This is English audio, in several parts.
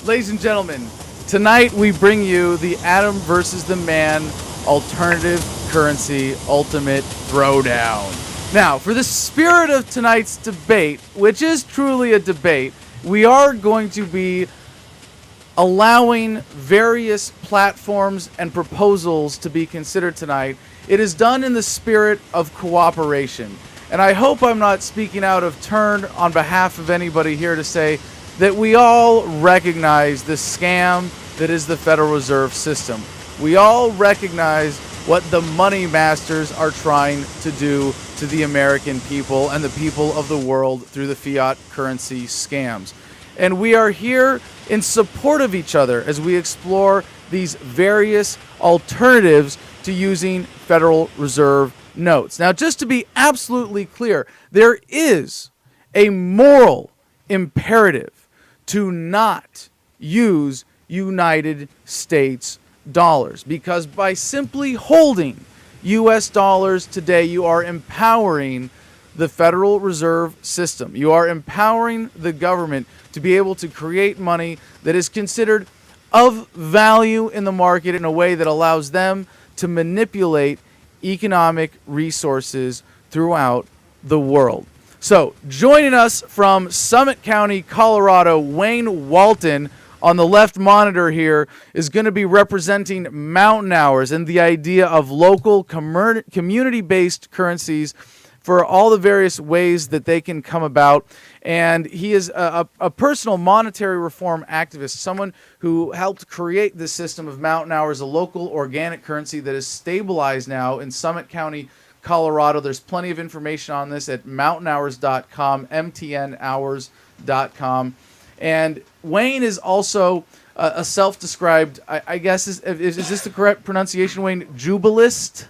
Ladies and gentlemen, tonight we bring you the Atom versus the Man Alternative Currency Ultimate Throwdown. Now, for the spirit of tonight's debate, which is truly a debate, we are going to be allowing various platforms and proposals to be considered tonight. It is done in the spirit of cooperation. And I hope I'm not speaking out of turn on behalf of anybody here to say that we all recognize the scam that is the Federal Reserve System. We all recognize what the money masters are trying to do to the American people and the people of the world through the fiat currency scams. And we are here in support of each other as we explore these various alternatives to using Federal Reserve notes. Now, just to be absolutely clear, there is a moral imperative to not use United States dollars, because by simply holding U.S. dollars today, you are empowering the Federal Reserve System. You are empowering the government to be able to create money that is considered of value in the market in a way that allows them to manipulate economic resources throughout the world. So, joining us from Summit County, Colorado, Wayne Walton on the left monitor here is going to be representing mtnHours and the idea of local community-based currencies for all the various ways that they can come about. And he is a personal monetary reform activist, someone who helped create this system of mtnHours, a local organic currency that is stabilized now in Summit County, Colorado. There's plenty of information on this at mtnHours.com, mtnHours.com. And Wayne is also a self-described, I guess, is this the correct pronunciation, Wayne? Jubilist?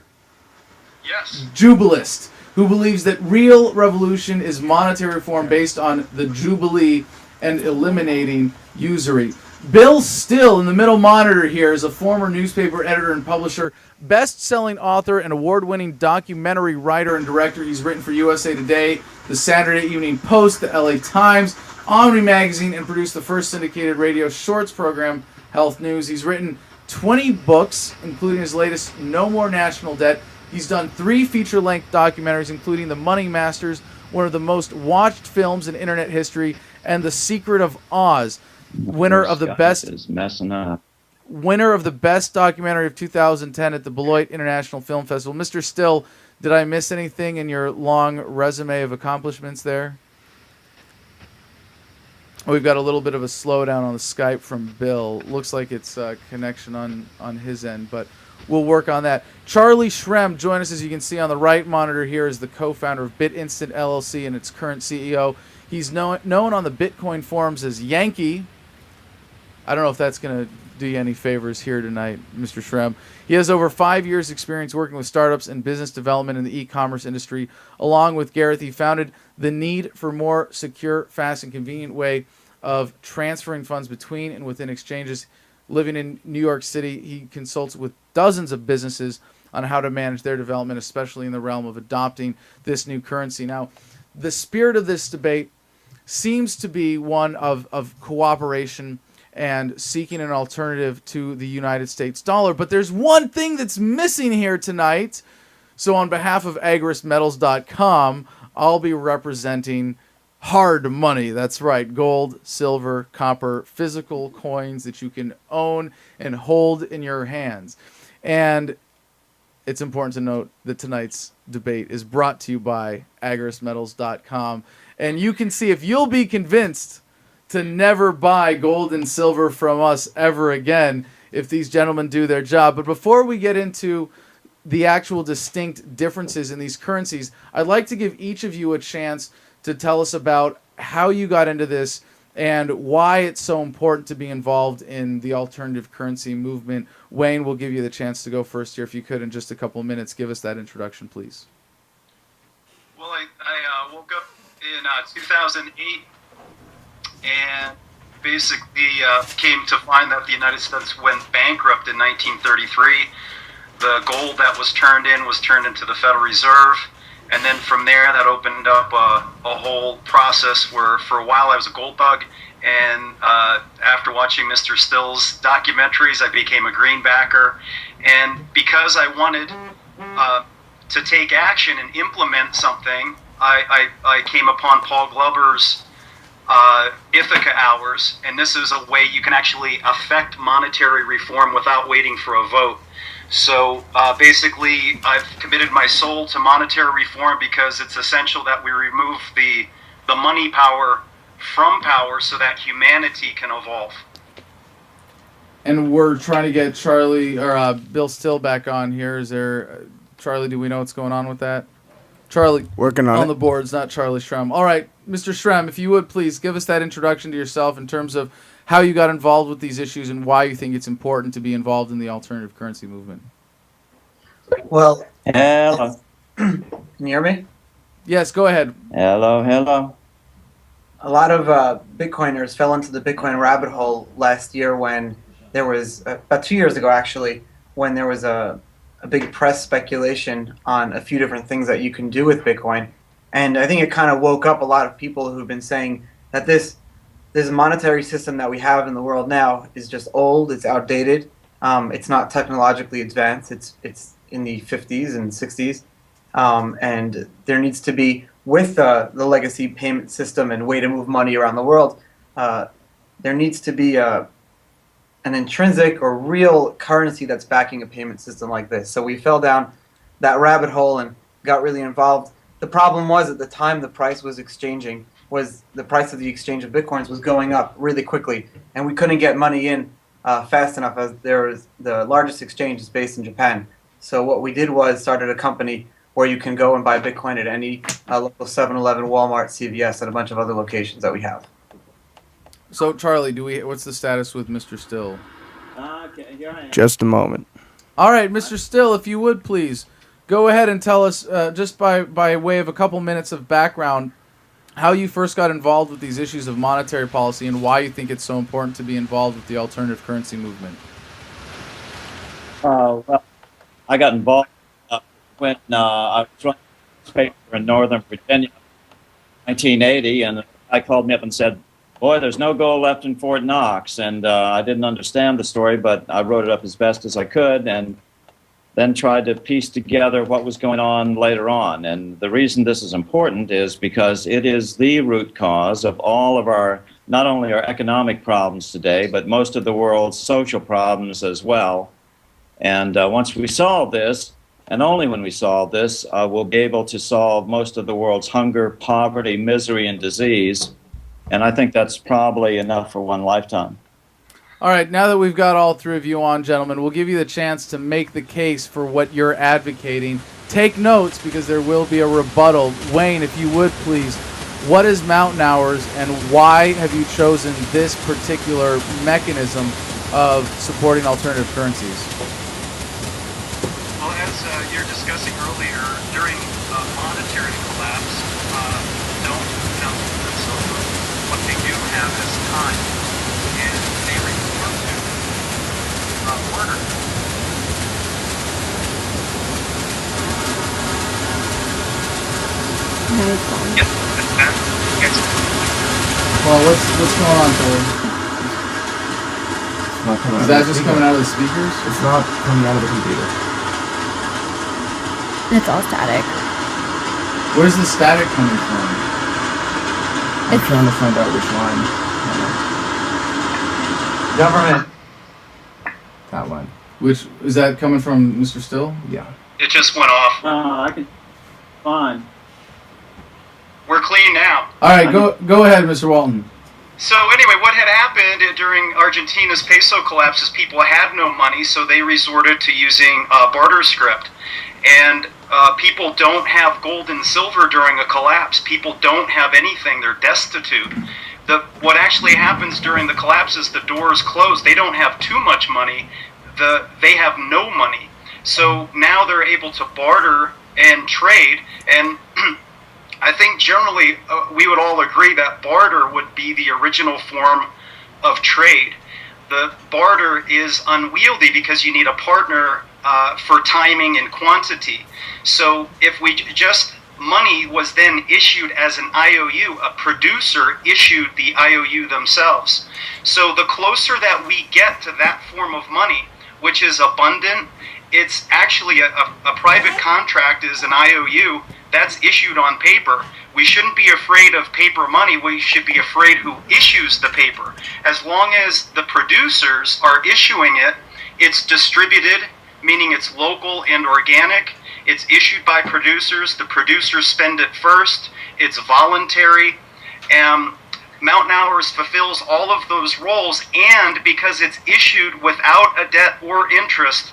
Yes. Jubilist, who believes that real revolution is monetary reform based on the Jubilee and eliminating usury. Bill Still, in the middle monitor here, is a former newspaper editor and publisher, best-selling author, and award-winning documentary writer and director. He's written for USA Today, the Saturday Evening Post, the LA Times, Omni Magazine, and produced the first syndicated radio shorts program, Health News. He's written 20 books, including his latest, No More National Debt. He's done 3 feature-length documentaries, including The Money Masters, one of the most watched films in internet history, and The Secret of Oz, winner of the best documentary of 2010 at the Beloit International Film Festival. Mr. Still, did I miss anything in your long resume of accomplishments there? We've got a little bit of a slowdown on the Skype from Bill. Looks like it's connection on his end, but we'll work on that. Charlie Shrem, join us, as you can see on the right monitor here, is the co-founder of BitInstant LLC and its current CEO. He's known on the Bitcoin forums as Yankee. I don't know if that's going to do you any favors here tonight, Mr. Shrem. He has over 5 years' experience working with startups and business development in the e-commerce industry. Along with Gareth, he founded the need for more secure, fast, and convenient way of transferring funds between and within exchanges. Living in New York City, he consults with dozens of businesses on how to manage their development, especially in the realm of adopting this new currency. Now, the spirit of this debate seems to be one of cooperation and seeking an alternative to the United States dollar. But there's one thing that's missing here tonight. So on behalf of agoristmetals.com, I'll be representing hard money. That's right. Gold, silver, copper, physical coins that you can own and hold in your hands. And it's important to note that tonight's debate is brought to you by agoristmetals.com. And you can see if you'll be convinced to never buy gold and silver from us ever again if these gentlemen do their job. But before we get into the actual distinct differences in these currencies, I'd like to give each of you a chance to tell us about how you got into this and why it's so important to be involved in the alternative currency movement. Wayne, we'll give you the chance to go first here. If you could, in just a couple of minutes, give us that introduction, please. Well, I woke up in 2008 and basically came to find that the United States went bankrupt in 1933. The gold that was turned into the Federal Reserve, And then from there, that opened up a whole process where for a while I was a gold bug. And after watching Mr. Still's documentaries, I became a greenbacker. And because I wanted to take action and implement something, I came upon Paul Glover's Ithaca Hours. And this is a way you can actually affect monetary reform without waiting for a vote. So basically, I've committed my soul to monetary reform because it's essential that we remove the money power from power so that humanity can evolve. And we're trying to get Charlie or Bill Still back on here. Is there, Charlie? Do we know what's going on with that? Charlie, working on the boards, not Charlie Shrem. All right, Mr. Shrem, if you would please give us that introduction to yourself in terms of how you got involved with these issues and why you think it's important to be involved in the alternative currency movement. Well, Hello. Can you hear me? Yes, go ahead. Hello. A lot of Bitcoiners fell into the Bitcoin rabbit hole last year when there was, about 2 years ago actually, when there was a big press speculation on a few different things that you can do with Bitcoin. And I think it kind of woke up a lot of people who've been saying that this monetary system that we have in the world now is just old, it's outdated, it's not technologically advanced, it's in the 50s and 60s, and there needs to be, with the legacy payment system and way to move money around the world, there needs to be an intrinsic or real currency that's backing a payment system like this. So we fell down that rabbit hole and got really involved. The problem was at the time the price was exchanging, was the price of the exchange of Bitcoins was going up really quickly, and we couldn't get money in fast enough as the largest exchange is based in Japan. So what we did was started a company where you can go and buy Bitcoin at any local 7-Eleven, Walmart, CVS, and a bunch of other locations that we have. So, Charlie, what's the status with Mr. Still? Okay, here I am. Just a moment. All right, Mr. Still, if you would please, go ahead and tell us, just by way of a couple minutes of background, how you first got involved with these issues of monetary policy and why you think it's so important to be involved with the alternative currency movement. Well, I got involved when I was running a newspaper in Northern Virginia in 1980, and I called me up and said, boy, there's no gold left in Fort Knox. And I didn't understand the story, but I wrote it up as best as I could and then tried to piece together what was going on later on. And the reason this is important is because it is the root cause of all of our, not only our economic problems today, but most of the world's social problems as well. And once we solve this, and only when we solve this, we'll be able to solve most of the world's hunger, poverty, misery, and disease. And I think that's probably enough for one lifetime. All right, now that we've got all three of you on, gentlemen, we'll give you the chance to make the case for what you're advocating. Take notes because there will be a rebuttal. Wayne, if you would please, what is Mountain Hours and why have you chosen this particular mechanism of supporting alternative currencies? Well, as you were discussing earlier, during monetary collapse, what they do have is time, and they resort to order. Yes, yes. Well, what's going on, Charlie? Is that just coming out of the speakers? It's not coming out of the computer. It's all static. Where's the static coming from? I'm trying to find out which line. Government. That line. Which is that coming from, Mr. Still? Yeah. It just went off. I can, fine. We're clean now. All right, go ahead, Mr. Walton. So anyway, what had happened during Argentina's peso collapse is people had no money, so they resorted to using barter script. And people don't have gold and silver during a collapse. People don't have anything. They're destitute. What actually happens during the collapse is the doors close. They don't have too much money. They have no money. So now they're able to barter and trade. And I think generally we would all agree that barter would be the original form of trade. The barter is unwieldy because you need a partner for timing and quantity. So if we just money was then issued as an IOU. A producer issued the IOU themselves. So the closer that we get to that form of money, which is abundant, it's actually a private contract is an IOU that's issued on paper. We shouldn't be afraid of paper money. We should be afraid who issues the paper. As long as the producers are issuing it, it's distributed, meaning it's local and organic. It's issued by producers. The producers spend it first. It's voluntary. Mountain Hours fulfills all of those roles, and because it's issued without a debt or interest,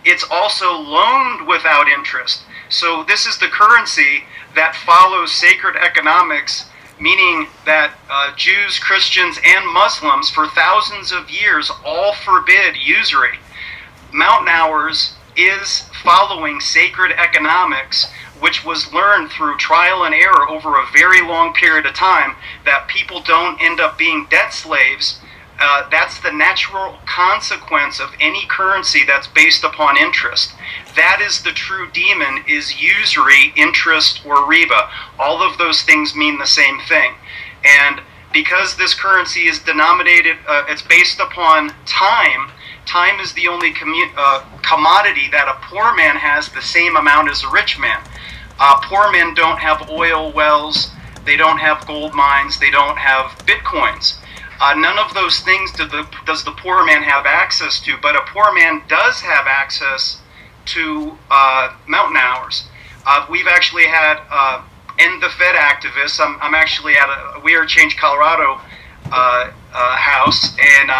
it's also loaned without interest. So this is the currency that follows sacred economics, meaning that Jews, Christians, and Muslims for thousands of years all forbid usury. Mountain Hours is following sacred economics, which was learned through trial and error over a very long period of time, that people don't end up being debt slaves. That's the natural consequence of any currency that's based upon interest. That is the true demon, is usury, interest, or riba. All of those things mean the same thing. And because this currency is denominated, it's based upon time. Time is the only commodity that a poor man has the same amount as a rich man. Poor men don't have oil wells, they don't have gold mines, they don't have bitcoins. None of those things does the poor man have access to, but a poor man does have access to Mountain Hours. We've actually had End the Fed activists. I'm actually at a We Are Change Colorado house, and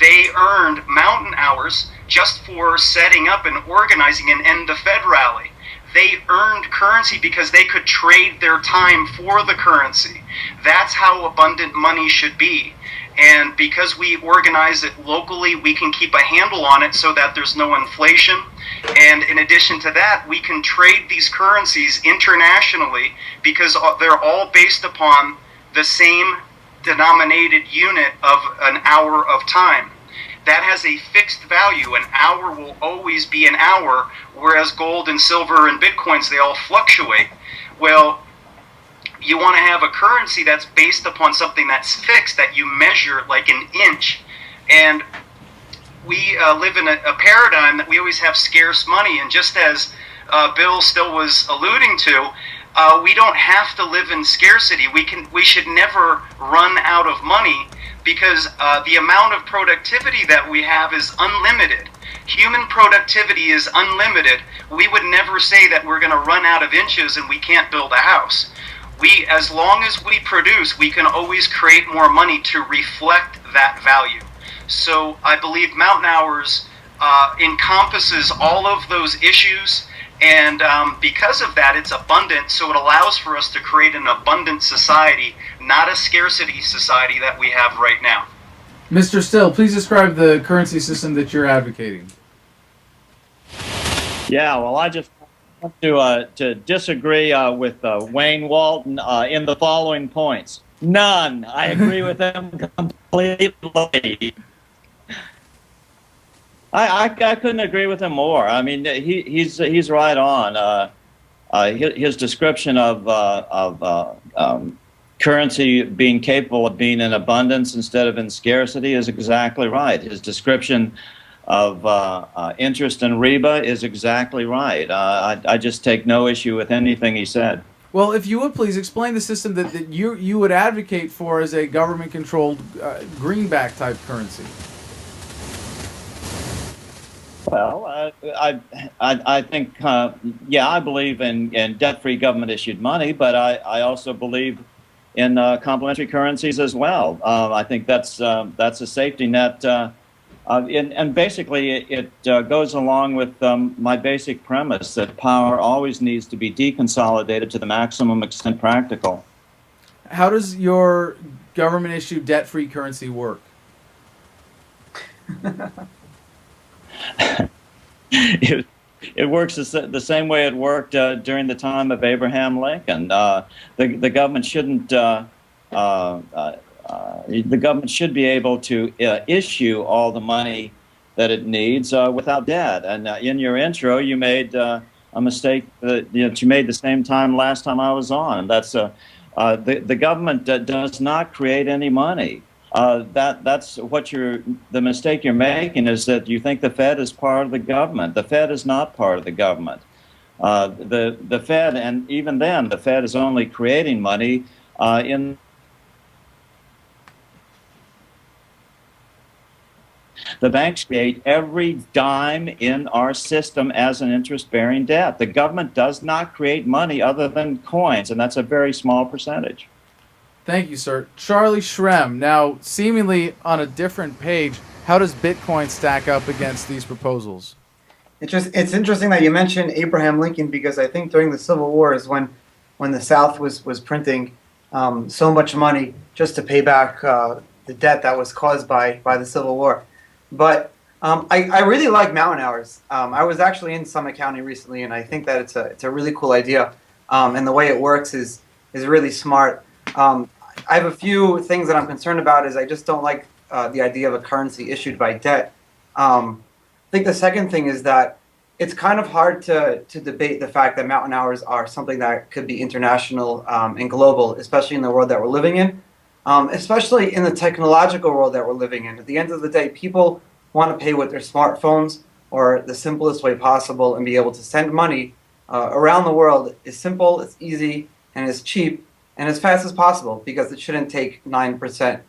they earned Mountain Hours just for setting up and organizing an End the Fed rally. They earned currency because they could trade their time for the currency. That's how abundant money should be. And because we organize it locally, we can keep a handle on it so that there's no inflation. And in addition to that, we can trade these currencies internationally because they're all based upon the same denominated unit of an hour of time. That has a fixed value. An hour will always be an hour, whereas gold and silver and bitcoins, they all fluctuate. Well, you want to have a currency that's based upon something that's fixed, that you measure like an inch. And we live in a paradigm that we always have scarce money. And just as Bill still was alluding to, we don't have to live in scarcity. We should never run out of money, because the amount of productivity that we have is unlimited. Human productivity is unlimited. We would never say that we're going to run out of inches and we can't build a house. As long as we produce, we can always create more money to reflect that value. So I believe Mountain Hours encompasses all of those issues, and because of that, it's abundant, so it allows for us to create an abundant society, not a scarcity society that we have right now. Mr. Still, please describe the currency system that you're advocating. Yeah, well, I just want to disagree with Wayne Walton in the following points. None. I agree with him completely. I couldn't agree with him more. I mean, he's right on. His description of currency being capable of being in abundance instead of in scarcity is exactly right. His description of interest and riba is exactly right. I just take no issue with anything he said. Well, if you would please explain the system that you would advocate for as a government-controlled greenback type currency. Well, I think, yeah, I believe in debt-free government-issued money, but I also believe in complementary currencies as well. I think that's a safety net, and basically it goes along with my basic premise that power always needs to be deconsolidated to the maximum extent practical. How does your government-issued debt-free currency work? It works the same way it worked during the time of Abraham Lincoln. The government shouldn't. The government should be able to issue all the money that it needs without debt. And in your intro, you made a mistake that you made the same time last time I was on. That's the government does not create any money. That's what the mistake you're making is that you think the Fed is part of the government. The Fed is not part of the government. The Fed, and even then, the Fed is only creating money in. The banks create every dime in our system as an interest-bearing debt. The government does not create money other than coins, and that's a very small percentage. Thank you, sir. Charlie Shrem, now seemingly on a different page, how does Bitcoin stack up against these proposals? It's interesting that you mentioned Abraham Lincoln, because I think during the Civil War is when the South was printing so much money just to pay back the debt that was caused by the Civil War. But I really like mountain hours. I was actually in Summit County recently, and I think that it's a really cool idea. And the way it works is really smart. I have a few things that I'm concerned about. Is I just don't like the idea of a currency issued by debt. I think the second thing is that it's kind of hard to debate the fact that mountain hours are something that could be international and global, especially in the world that we're living in. Especially in the technological world that we're living in. At the end of the day, people want to pay with their smartphones or the simplest way possible and be able to send money around the world as simple, as easy, and as cheap and as fast as possible, because it shouldn't take 9%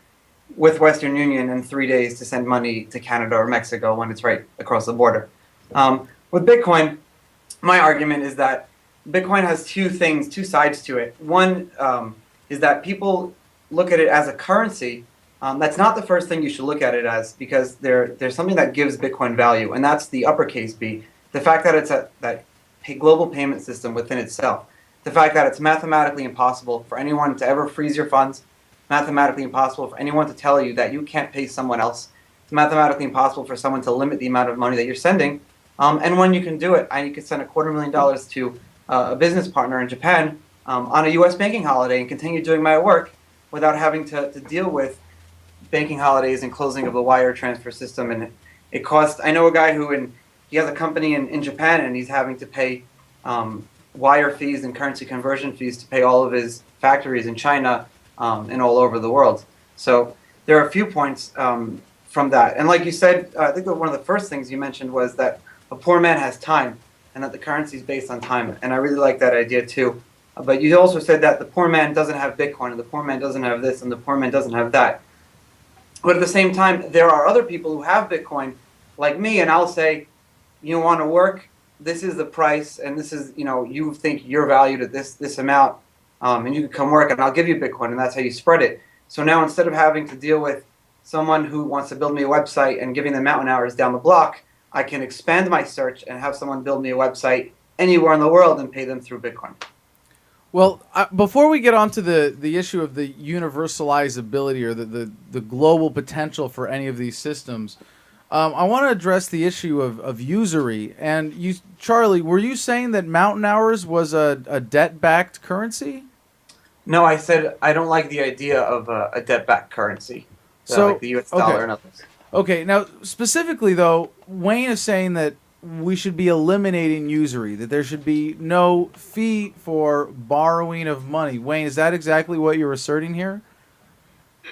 with Western Union in 3 days to send money to Canada or Mexico when it's right across the border. With Bitcoin, my argument is that Bitcoin has two sides to it. One is that people look at it as a currency. That's not the first thing you should look at it as, because there's something that gives Bitcoin value, and that's the uppercase B. The fact that it's that global payment system within itself. The fact that it's mathematically impossible for anyone to ever freeze your funds. Mathematically impossible for anyone to tell you that you can't pay someone else. It's mathematically impossible for someone to limit the amount of money that you're sending. And when you can do it, you can send $250,000 to a business partner in Japan on a U.S. banking holiday and continue doing my work without having to deal with banking holidays and closing of the wire transfer system. And it costs, I know a guy he has a company in Japan, and he's having to pay wire fees and currency conversion fees to pay all of his factories in China and all over the world. So there are a few points from that. And like you said, I think that one of the first things you mentioned was that a poor man has time, and that the currency is based on time. And I really like that idea too. But you also said that the poor man doesn't have Bitcoin, and the poor man doesn't have this, and the poor man doesn't have that. But at the same time, there are other people who have Bitcoin, like me, and I'll say, you want to work, this is the price, and this is, you think you're valued at this amount, and you can come work, and I'll give you Bitcoin, and that's how you spread it. So now instead of having to deal with someone who wants to build me a website and giving them mountain hours down the block, I can expand my search and have someone build me a website anywhere in the world and pay them through Bitcoin. Well, before we get on to the issue of the universalizability or the global potential for any of these systems, I want to address the issue of usury. And you, Charlie, were you saying that mountain hours was a debt-backed currency? No, I said I don't like the idea of a debt-backed currency, like the U.S. dollar and others. Okay, now specifically though, Wayne is saying that we should be eliminating usury, that there should be no fee for borrowing of money. Wayne, is that exactly what you're asserting here?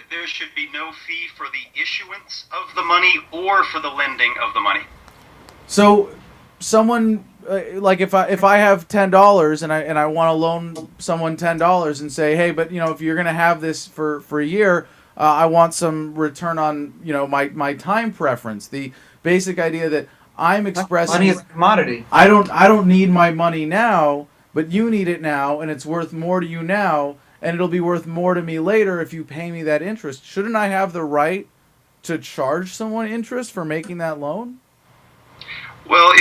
There should be no fee for the issuance of the money or for the lending of the money. So, someone like if I have $10 and I want to loan someone $10 and say, hey, but if you're gonna have this for a year, I want some return on my time preference. The basic idea that I'm expressing money is a commodity. I don't need my money now, but you need it now, and it's worth more to you now, and it'll be worth more to me later if you pay me that interest. Shouldn't I have the right to charge someone interest for making that loan? Well,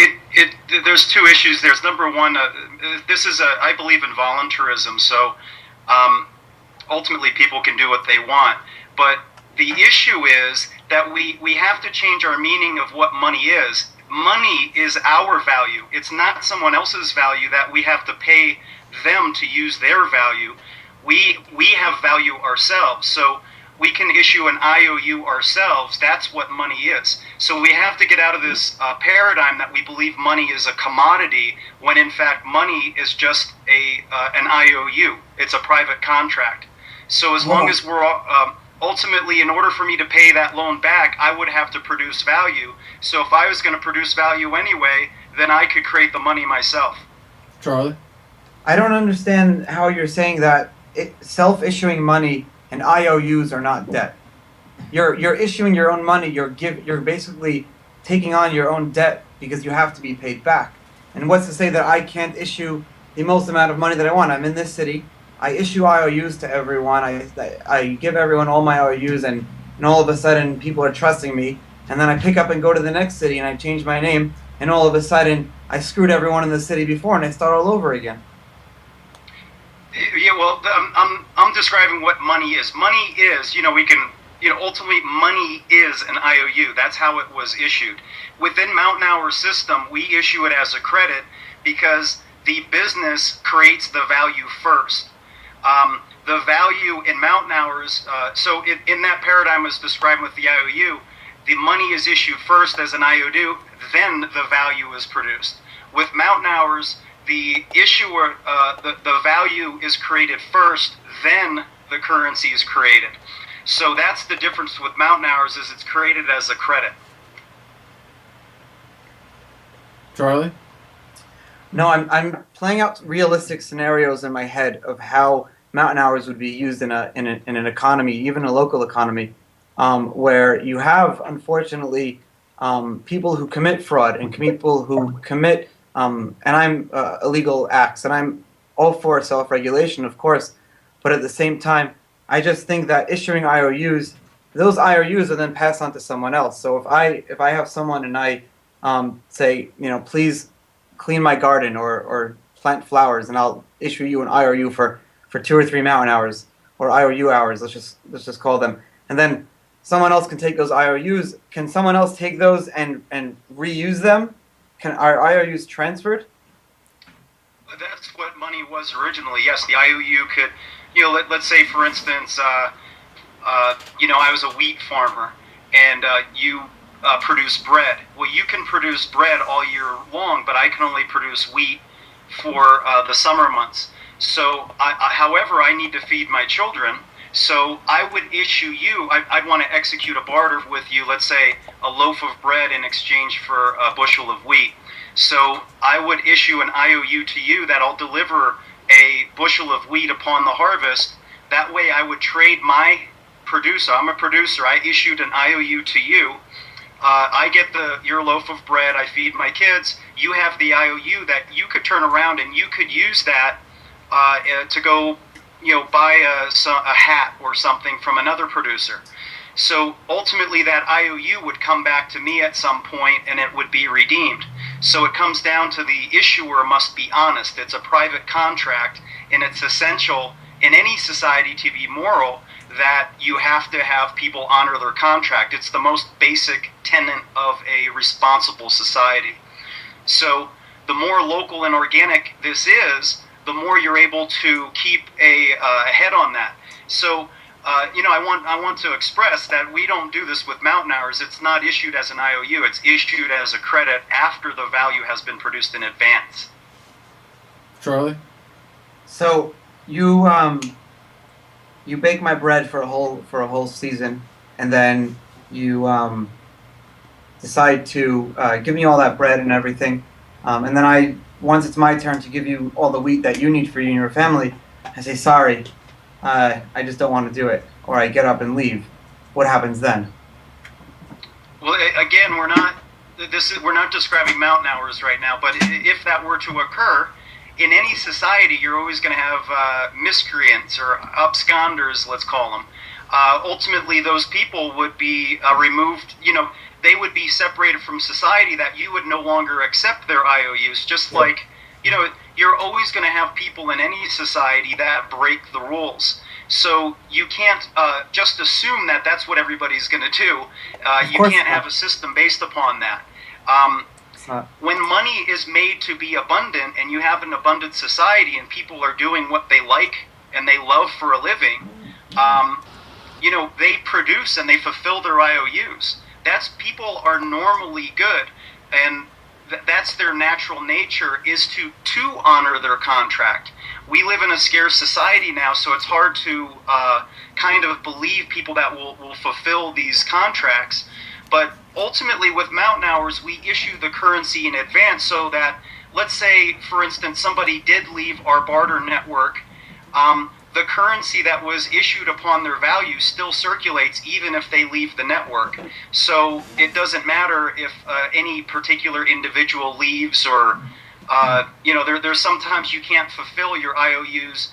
there's two issues. There's number one, this is I believe in voluntarism, so ultimately people can do what they want. But the issue is that we have to change our meaning of what money is. Money is our value. It's not someone else's value that we have to pay them to use their value. We have value ourselves. So we can issue an IOU ourselves. That's what money is. So we have to get out of this paradigm that we believe money is a commodity, when in fact money is just an IOU. It's a private contract. So as long as we're ultimately, in order for me to pay that loan back, I would have to produce value. So if I was going to produce value anyway, then I could create the money myself. Charlie? I don't understand how you're saying that self-issuing money and IOUs are not debt. You're issuing your own money. You're basically taking on your own debt because you have to be paid back. And what's to say that I can't issue the most amount of money that I want? I'm in this city. I issue IOUs to everyone. I give everyone all my IOUs, and all of a sudden people are trusting me. And then I pick up and go to the next city and I change my name, and all of a sudden I screwed everyone in the city before and I start all over again. Yeah, well, I'm describing what money is. Money is, ultimately money is an IOU. That's how it was issued. Within Mountain system, we issue it as a credit because the business creates the value first. The value in Mountain so in that paradigm was described with the IOU, the money is issued first as an IOU, then the value is produced. With Mountain the issuer, the value is created first, then the currency is created. So that's the difference with Mountain is it's created as a credit. Charlie? No, I'm playing out realistic scenarios in my head of how Mountain would be used in an economy, even a local economy, where you have, unfortunately, people who commit fraud and people who commit illegal acts, and I'm all for self-regulation, of course, but at the same time, I just think that issuing IOUs, those IOUs are then passed on to someone else. So if I have someone and I say, please clean my garden or plant flowers, and I'll issue you an IOU for 2 or 3 Mountain or IOU hours, let's just call them, and then someone else can take those IOUs. Can someone else take those and reuse them? Are IOUs transferred? That's what money was originally. Yes, the IOU could, let's say, for instance, I was a wheat farmer, and you produce bread. Well, you can produce bread all year long, but I can only produce wheat for the summer months. So, however, I need to feed my children. So I would issue you, I'd want to execute a barter with you, let's say a loaf of bread in exchange for a bushel of wheat. So I would issue an IOU to you that I'll deliver a bushel of wheat upon the harvest. That way I would trade my producer. I'm a producer. I issued an IOU to you. I get your loaf of bread. I feed my kids. You have the IOU that you could turn around and you could use that to go buy a hat or something from another producer. So ultimately that IOU would come back to me at some point and it would be redeemed. So it comes down to the issuer must be honest. It's a private contract, and it's essential in any society to be moral that you have to have people honor their contract. It's the most basic tenet of a responsible society. So the more local and organic this is, the more you're able to keep a head on that. So, I want to express that we don't do this with Mountain It's not issued as an IOU. It's issued as a credit after the value has been produced in advance. Charlie? So you bake my bread for a whole season, and then you decide to give me all that bread and everything, and then once it's my turn to give you all the wheat that you need for you and your family, I say, sorry, I just don't want to do it, or I get up and leave. What happens then? Well, again, we're not describing Mountain right now, but if that were to occur, in any society, you're always going to have miscreants or absconders, let's call them. Ultimately, those people would be removed, they would be separated from society, that you would no longer accept their IOUs, just like, you're always going to have people in any society that break the rules. So you can't just assume that that's what everybody's going to do. You can't have a system based upon that. When money is made to be abundant and you have an abundant society and people are doing what they like and they love for a living, they produce and they fulfill their IOUs. People are normally good, and that's their natural nature, is to honor their contract. We live in a scarce society now, so it's hard to kind of believe people that will fulfill these contracts. But ultimately, with Mountain Hours, we issue the currency in advance so that, let's say, for instance, somebody did leave our barter network. The currency that was issued upon their value still circulates even if they leave the network. So it doesn't matter if any particular individual leaves, or there's sometimes you can't fulfill your IOUs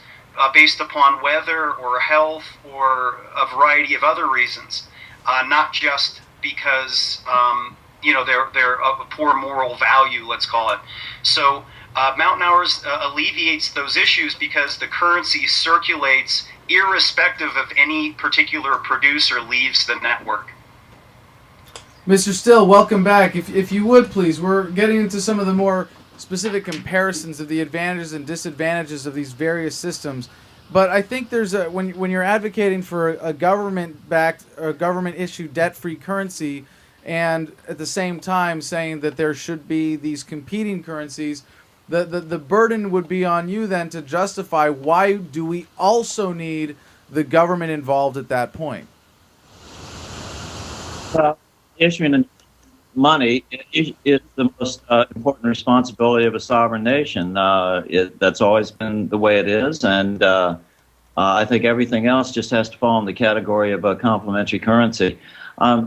based upon weather or health or a variety of other reasons, not just because they're of a poor moral value, let's call it. So Mountain Hours alleviates those issues because the currency circulates irrespective of any particular producer leaves the network. Mr. Still, welcome back. If you would, please, we're getting into some of the more specific comparisons of the advantages and disadvantages of these various systems. But I think there's when you're advocating for a government-backed or government-issued debt-free currency, and at the same time saying that there should be these competing currencies, the burden would be on you then to justify why do we also need the government involved at that point. Issuing money is the most important responsibility of a sovereign nation. That's always been the way it is, and I think everything else just has to fall in the category of a complementary currency. I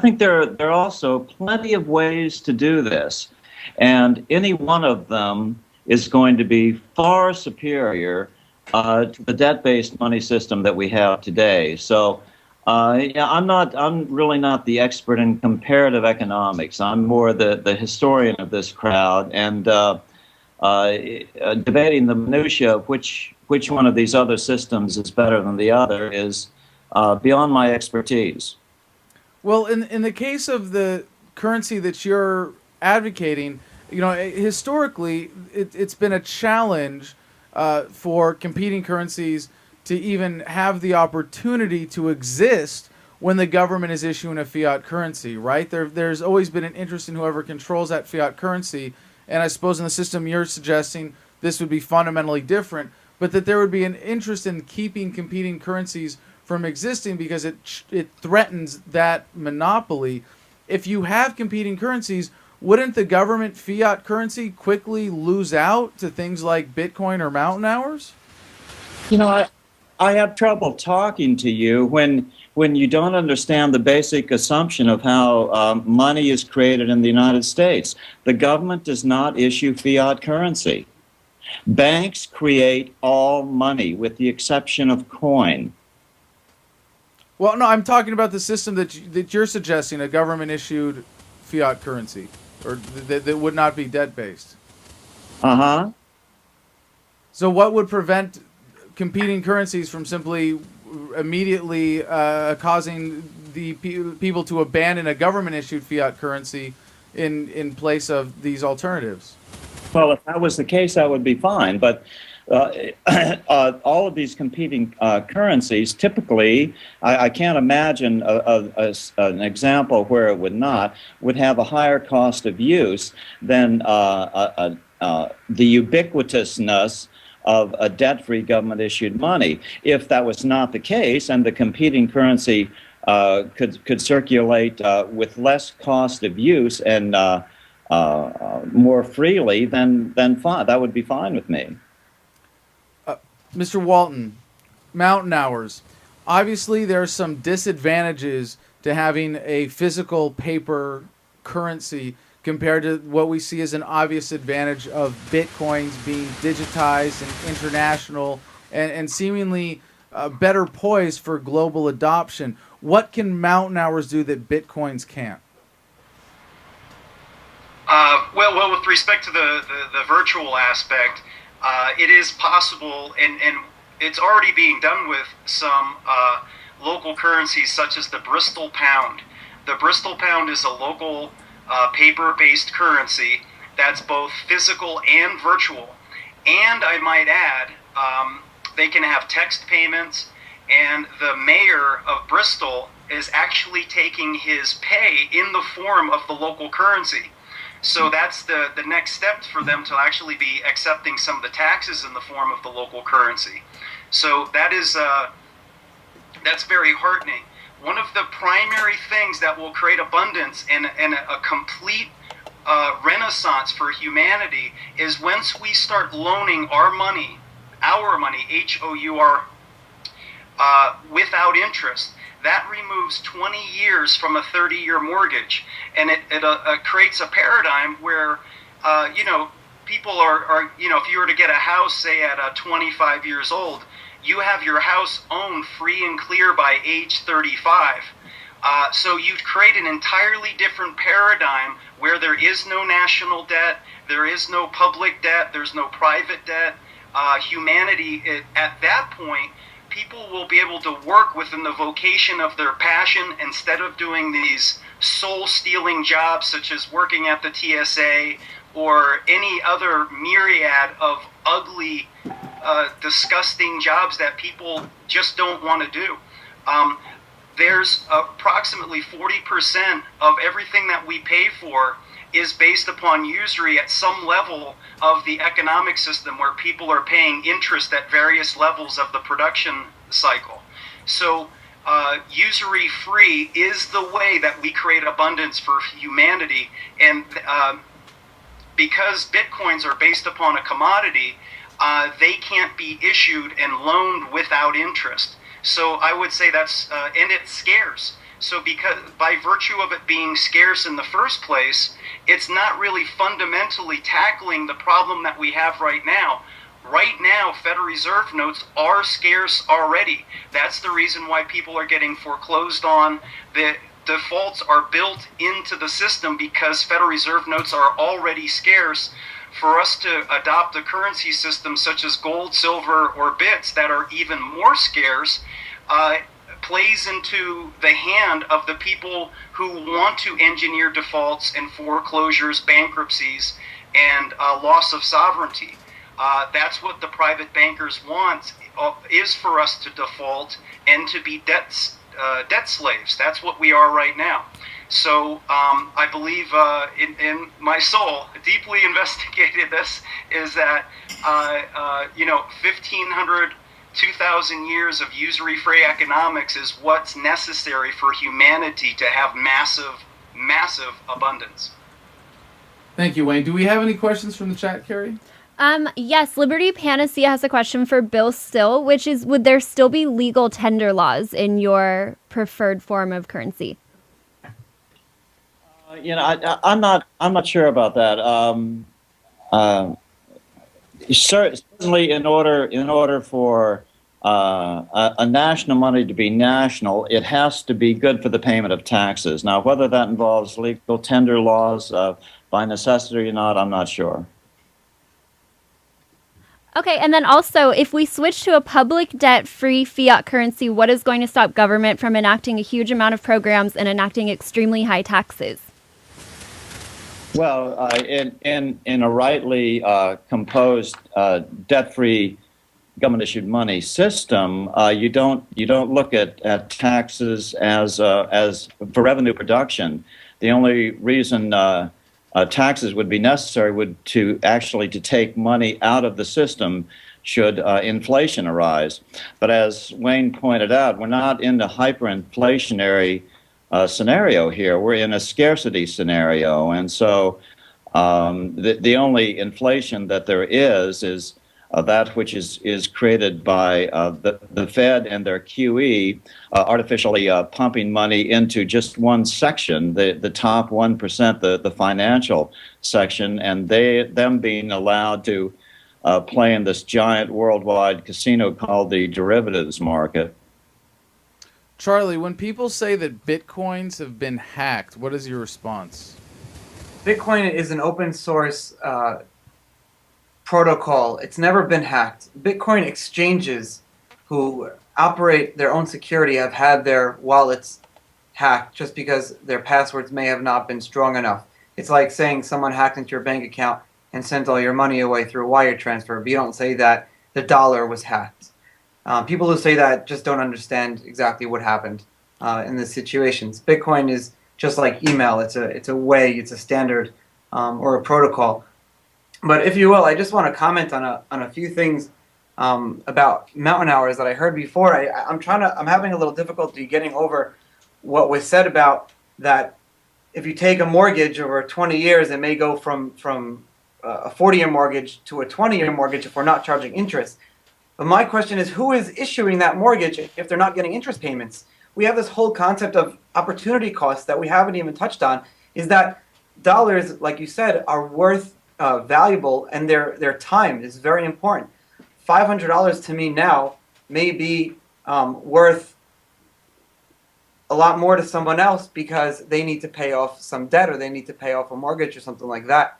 think there are also plenty of ways to do this, and any one of them is going to be far superior to the debt-based money system that we have today. So. I'm really not the expert in comparative economics. I'm more the historian of this crowd, and debating the minutiae of which one of these other systems is better than the other is beyond my expertise. Well, in the case of the currency that you're advocating, historically it's been a challenge for competing currencies to even have the opportunity to exist when the government is issuing a fiat currency, right? There's always been an interest in whoever controls that fiat currency, and I suppose in the system you're suggesting this would be fundamentally different, but that there would be an interest in keeping competing currencies from existing because it threatens that monopoly. If you have competing currencies, wouldn't the government fiat currency quickly lose out to things like Bitcoin or Mountain Hours? I have trouble talking to you when you don't understand the basic assumption of how money is created in the United States. The government does not issue fiat currency. Banks create all money with the exception of coin. Well, no, I'm talking about the system that you're suggesting, a government-issued fiat currency, or that would not be debt-based. Uh-huh. So what would prevent competing currencies from simply immediately causing the people to abandon a government-issued fiat currency in place of these alternatives? Well, if that was the case, that would be fine. But all of these competing currencies, typically, I can't imagine an example where it would have a higher cost of use than the ubiquitousness of a debt-free government-issued money. If that was not the case, and the competing currency could circulate with less cost of use and more freely, then fine. That would be fine with me. Mr. Walton, Mountain Hours. Obviously, there are some disadvantages to having a physical paper currency compared to what we see as an obvious advantage of Bitcoins being digitized and international and seemingly better poised for global adoption. What can Mountain Hours do that Bitcoins can't? Well, with respect to the virtual aspect, it is possible, and it's already being done with some local currencies such as the Bristol pound. The Bristol pound is a local paper-based currency that's both physical and virtual. And I might add, they can have text payments, and the mayor of Bristol is actually taking his pay in the form of the local currency. So that's the next step for them to actually be accepting some of the taxes in the form of the local currency. So that is that's very heartening. One of the primary things that will create abundance and a complete renaissance for humanity is once we start loaning our money, H-O-U-R, without interest. That removes 20 years from a 30-year mortgage, and it creates a paradigm where, people are, if you were to get a house, say at 25 years old, you have your house owned free and clear by age 35. So you create an entirely different paradigm where there is no national debt, there is no public debt, there's no private debt. Humanity, at that point, people will be able to work within the vocation of their passion instead of doing these soul-stealing jobs such as working at the TSA or any other myriad of ugly, disgusting jobs that people just don't want to do. There's approximately 40% of everything that we pay for is based upon usury at some level of the economic system where people are paying interest at various levels of the production cycle. So usury-free is the way that we create abundance for humanity. And because bitcoins are based upon a commodity, they can't be issued and loaned without interest. So I would say that's, and it's scarce. So because by virtue of it being scarce in the first place, it's not really fundamentally tackling the problem that we have right now. Right now, Federal Reserve notes are scarce already. That's the reason why people are getting foreclosed on. The defaults are built into the system because Federal Reserve notes are already scarce. For us to adopt a currency system such as gold, silver, or bits that are even more scarce, plays into the hand of the people who want to engineer defaults and foreclosures, bankruptcies, and loss of sovereignty. That's what the private bankers want, is for us to default and to be debt slaves. That's what we are right now. So I believe in my soul, deeply investigated this, is that 1,500 2,000 years of usury-free economics is what's necessary for humanity to have massive, massive abundance. Thank you, Wayne. Do we have any questions from the chat, Carrie? Yes, Liberty Panacea has a question for Bill Still, which is, would there still be legal tender laws in your preferred form of currency? I'm not sure about that. Certainly, in order for a national money to be national, it has to be good for the payment of taxes. Now, whether that involves legal tender laws by necessity or not, I'm not sure. Okay, and then also, if we switch to a public debt-free fiat currency, what is going to stop government from enacting a huge amount of programs and enacting extremely high taxes? Well, in a rightly composed debt-free government-issued money system, you don't look at taxes as for revenue production. The only reason taxes would be necessary would to take money out of the system should inflation arise. But as Wayne pointed out, we're not in the hyperinflationary scenario here. We're in a scarcity scenario, and so the only inflation that there is that which is created by the Fed and their QE artificially pumping money into just one section, the top 1%, the financial section, and them being allowed to play in this giant worldwide casino called the derivatives market. Charlie, when people say that bitcoins have been hacked, what is your response? Bitcoin is an open source protocol. It's never been hacked. Bitcoin exchanges who operate their own security have had their wallets hacked just because their passwords may have not been strong enough. It's like saying someone hacked into your bank account and sent all your money away through a wire transfer, but you don't say that the dollar was hacked. People who say that just don't understand exactly what happened in the situations. Bitcoin is just like email. It's a way, it's a standard or a protocol. But if you will, I just want to comment on a few things about mountain hours that I heard before. I'm having a little difficulty getting over what was said about that. If you take a mortgage over 20 years, it may go from a 40-year mortgage to a 20-year mortgage if we're not charging interest. But my question is, who is issuing that mortgage if they're not getting interest payments? We have this whole concept of opportunity costs that we haven't even touched on, is that dollars, like you said, are worth valuable, and their time is very important. $500 to me now may be worth a lot more to someone else because they need to pay off some debt or they need to pay off a mortgage or something like that.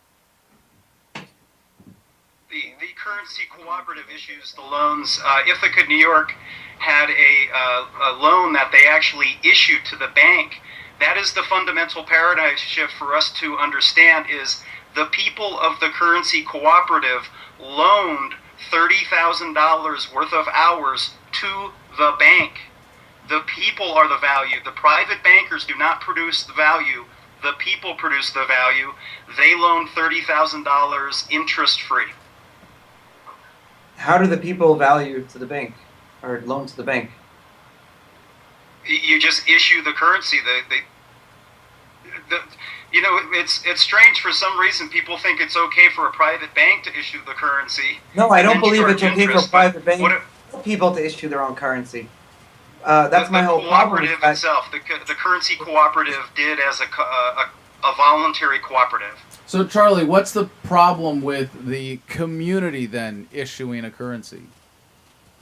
The currency cooperative issues the loans. Ithaca, New York had a loan that they actually issued to the bank. That is the fundamental paradigm shift for us to understand, is the people of the currency cooperative loaned $30,000 worth of hours to the bank. The people are the value. The private bankers do not produce the value. The people produce the value. They loan $30,000 interest-free. How do the people value to the bank or loan to the bank? You just issue the currency. It's strange. For some reason, people think it's okay for a private bank to issue the currency. No, I don't believe it's okay for a private bank people to issue their own currency. That's my whole problem. The cooperative itself, the currency cooperative did as a voluntary cooperative. So, Charlie, what's the problem with the community then issuing a currency?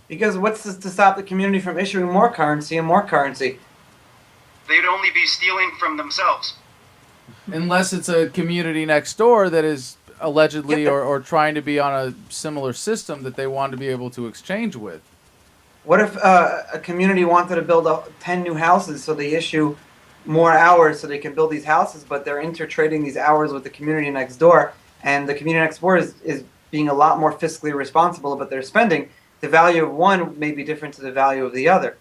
Because what's to stop the community from issuing more currency and more currency? They'd only be stealing from themselves. Unless it's a community next door that is allegedly or trying to be on a similar system that they want to be able to exchange with. What if a community wanted to build 10 new houses, so they issue more hours so they can build these houses, but they're intertrading these hours with the community next door, and the community next door is being a lot more fiscally responsible about their spending. The value of one may be different to the value of the other.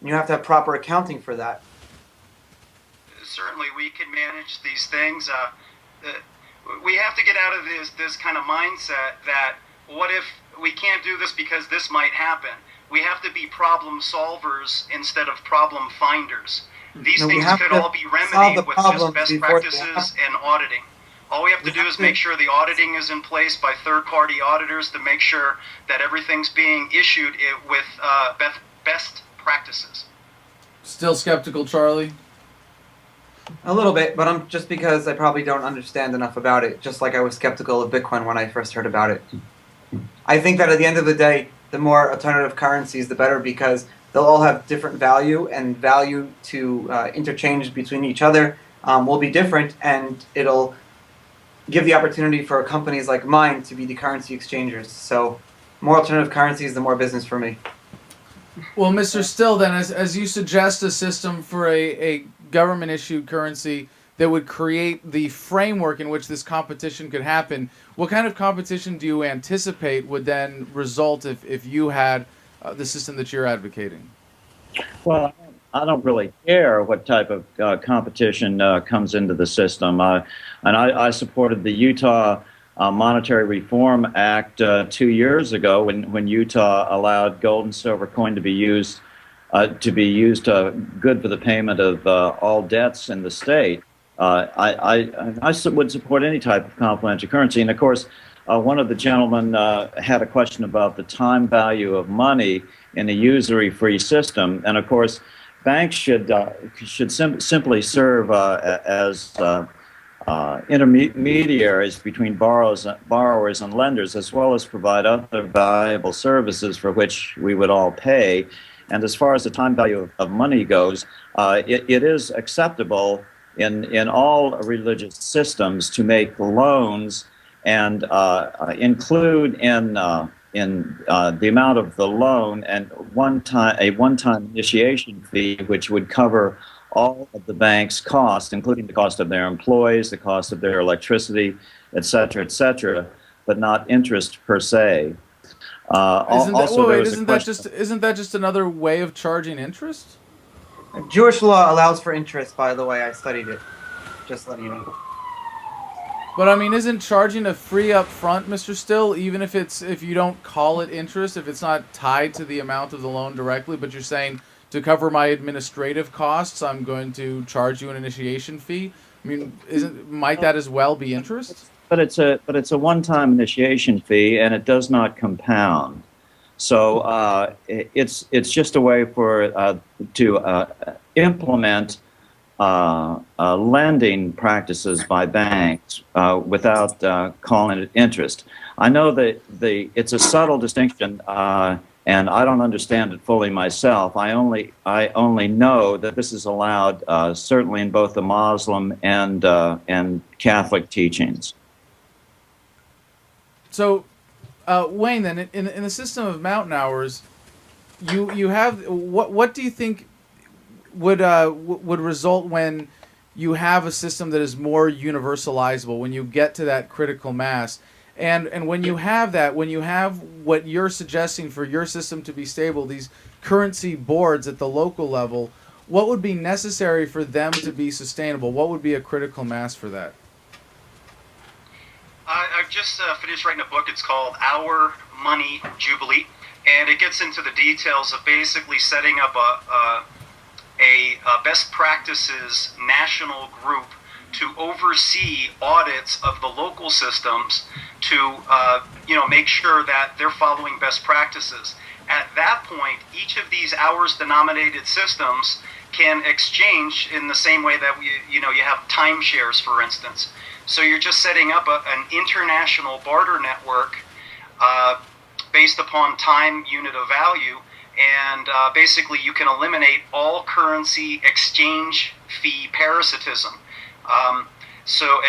And you have to have proper accounting for that. Certainly, we can manage these things. We have to get out of this kind of mindset that what if we can't do this because this might happen. We have to be problem solvers instead of problem finders. These things could all be remedied with just best practices and auditing. All we have to do is make sure the auditing is in place by third-party auditors to make sure that everything's being issued with best practices. Still skeptical, Charlie? A little bit, but I'm just because I probably don't understand enough about it, just like I was skeptical of Bitcoin when I first heard about it. I think that at the end of the day, the more alternative currencies, the better, because they'll all have different value, and value to interchange between each other will be different, and it'll give the opportunity for companies like mine to be the currency exchangers. So more alternative currencies, the more business for me. Well, Mr. Still, then, as you suggest a system for a government-issued currency that would create the framework in which this competition could happen, what kind of competition do you anticipate would then result if you had the system that you're advocating? Well, I don't really care what type of competition comes into the system. And I supported the Utah Monetary Reform Act 2 years ago when Utah allowed gold and silver coin to be used good for the payment of all debts in the state. I would support any type of complementary currency. And of course, one of the gentlemen had a question about the time value of money in a usury-free system. And of course, banks should simply serve as intermediaries between borrowers and lenders, as well as provide other valuable services for which we would all pay. And as far as the time value of money goes, it is acceptable in all religious systems to make loans and include in the amount of the loan and a one-time initiation fee, which would cover all of the bank's costs, including the cost of their employees, the cost of their electricity, et cetera, but not interest per se. Also, there was a question. Isn't that just another way of charging interest? Jewish law allows for interest, by the way. I studied it. Just letting you know. But I mean, isn't charging a fee up front, Mr. Still, even if you don't call it interest, if it's not tied to the amount of the loan directly, but you're saying to cover my administrative costs, I'm going to charge you an initiation fee? I mean, might that as well be interest? But it's a one-time initiation fee, and it does not compound. So it's just a way to implement lending practices by banks without calling it interest. I know that it's a subtle distinction, and I don't understand it fully myself. I only know that this is allowed certainly in both the Muslim and Catholic teachings. So, Wayne, then in the system of mountain hours, you have what do you think would result when you have a system that is more universalizable, when you get to that critical mass, and when you have that, when you have what you're suggesting for your system to be stable, these currency boards at the local level, what would be necessary for them to be sustainable? What would be a critical mass for that? I've just finished writing a book. It's called Our Money Jubilee, and it gets into the details of basically setting up a best practices national group to oversee audits of the local systems to make sure that they're following best practices. At that point, each of these hours denominated systems can exchange in the same way that you have timeshares, for instance. So you're just setting up an international barter network based upon time unit of value, and basically you can eliminate all currency exchange fee parasitism. So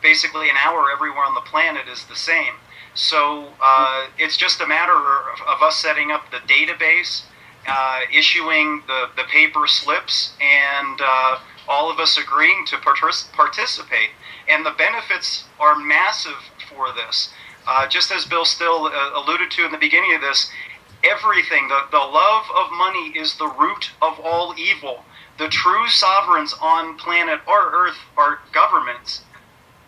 basically an hour everywhere on the planet is the same. So it's just a matter of us setting up the database, issuing the paper slips, and all of us agreeing to participate. And the benefits are massive for this. Just as Bill Still alluded to in the beginning of this, everything, the love of money is the root of all evil. The true sovereigns on planet Earth are governments.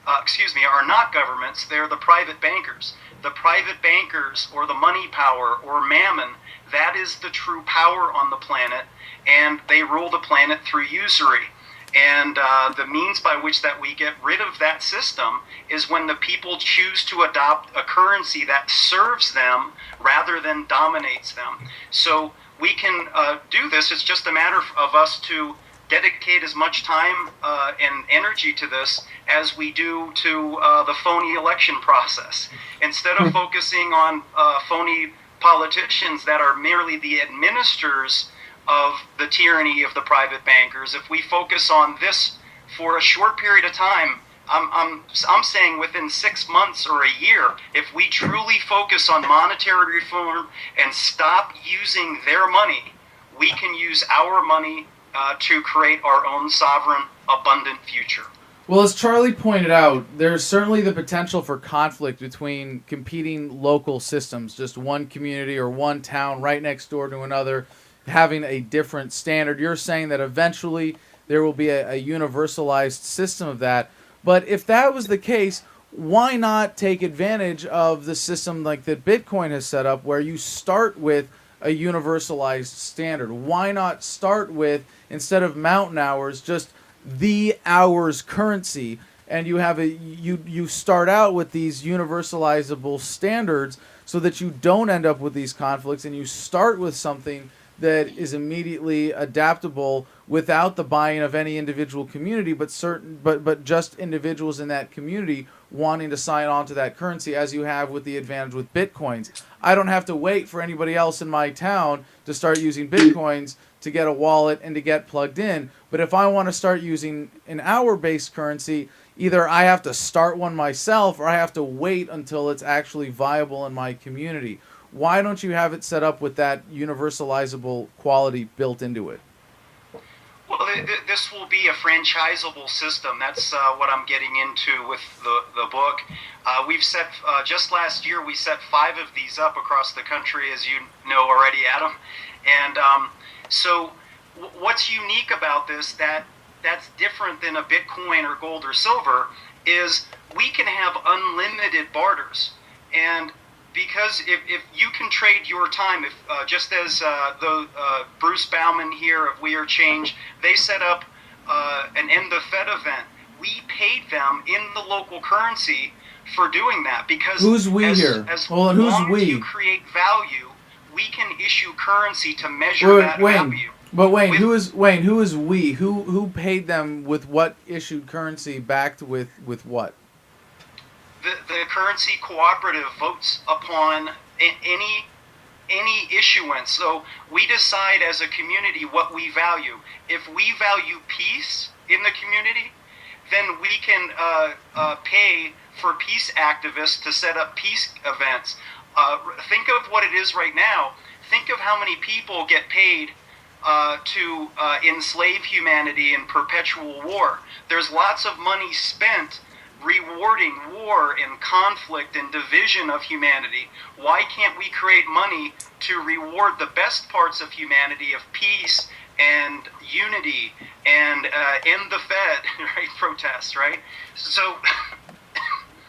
Are not governments, they're the private bankers. The private bankers, or the money power, or mammon, that is the true power on the planet, and they rule the planet through usury. And the means by which that we get rid of that system is when the people choose to adopt a currency that serves them rather than dominates them. So we can do this. It's just a matter of us to dedicate as much time and energy to this as we do to the phony election process. Instead of focusing on phony politicians that are merely the administrators of the tyranny of the private bankers, if we focus on this for a short period of time, I'm saying within 6 months or a year, if we truly focus on monetary reform and stop using their money, we can use our money to create our own sovereign, abundant future. Well, as Charlie pointed out, there's certainly the potential for conflict between competing local systems, just one community or one town right next door to another having a different standard. You're saying that eventually there will be a universalized system of that. But if that was the case, why not take advantage of the system like that Bitcoin has set up, where you start with a universalized standard? Why not start with, instead of mountain hours, just the hours currency, and you have you start out with these universalizable standards so that you don't end up with these conflicts, and you start with something that is immediately adaptable without the buy-in of any individual community, but just individuals in that community wanting to sign on to that currency, as you have with the advantage with Bitcoins. I don't have to wait for anybody else in my town to start using Bitcoins to get a wallet and to get plugged in. But if I want to start using an hour-based currency, either I have to start one myself or I have to wait until it's actually viable in my community. Why don't you have it set up with that universalizable quality built into it? Well, Well, this will be a franchisable system. That's what I'm getting into with the book. We've set, just last year, we set 5 of these up across the country, as you know already, Adam. And so what's unique about this that's different than a Bitcoin or gold or silver is we can have unlimited barters. And because if you can trade your time, if just as Bruce Bauman here of We Are Change, they set up an End the Fed event. We paid them in the local currency for doing that because who's we here? Hold on, who's we? As you create value, we can issue currency to measure that value. But Wayne, who is we? Who paid them with what issued currency backed with what? The currency cooperative votes upon any issuance. So we decide as a community what we value. If we value peace in the community, then we can pay for peace activists to set up peace events. Think of what it is right now. Think of how many people get paid to enslave humanity in perpetual war. There's lots of money spent rewarding war and conflict and division of humanity. Why can't we create money to reward the best parts of humanity, of peace and unity and end the Fed, right? Protests, right? So.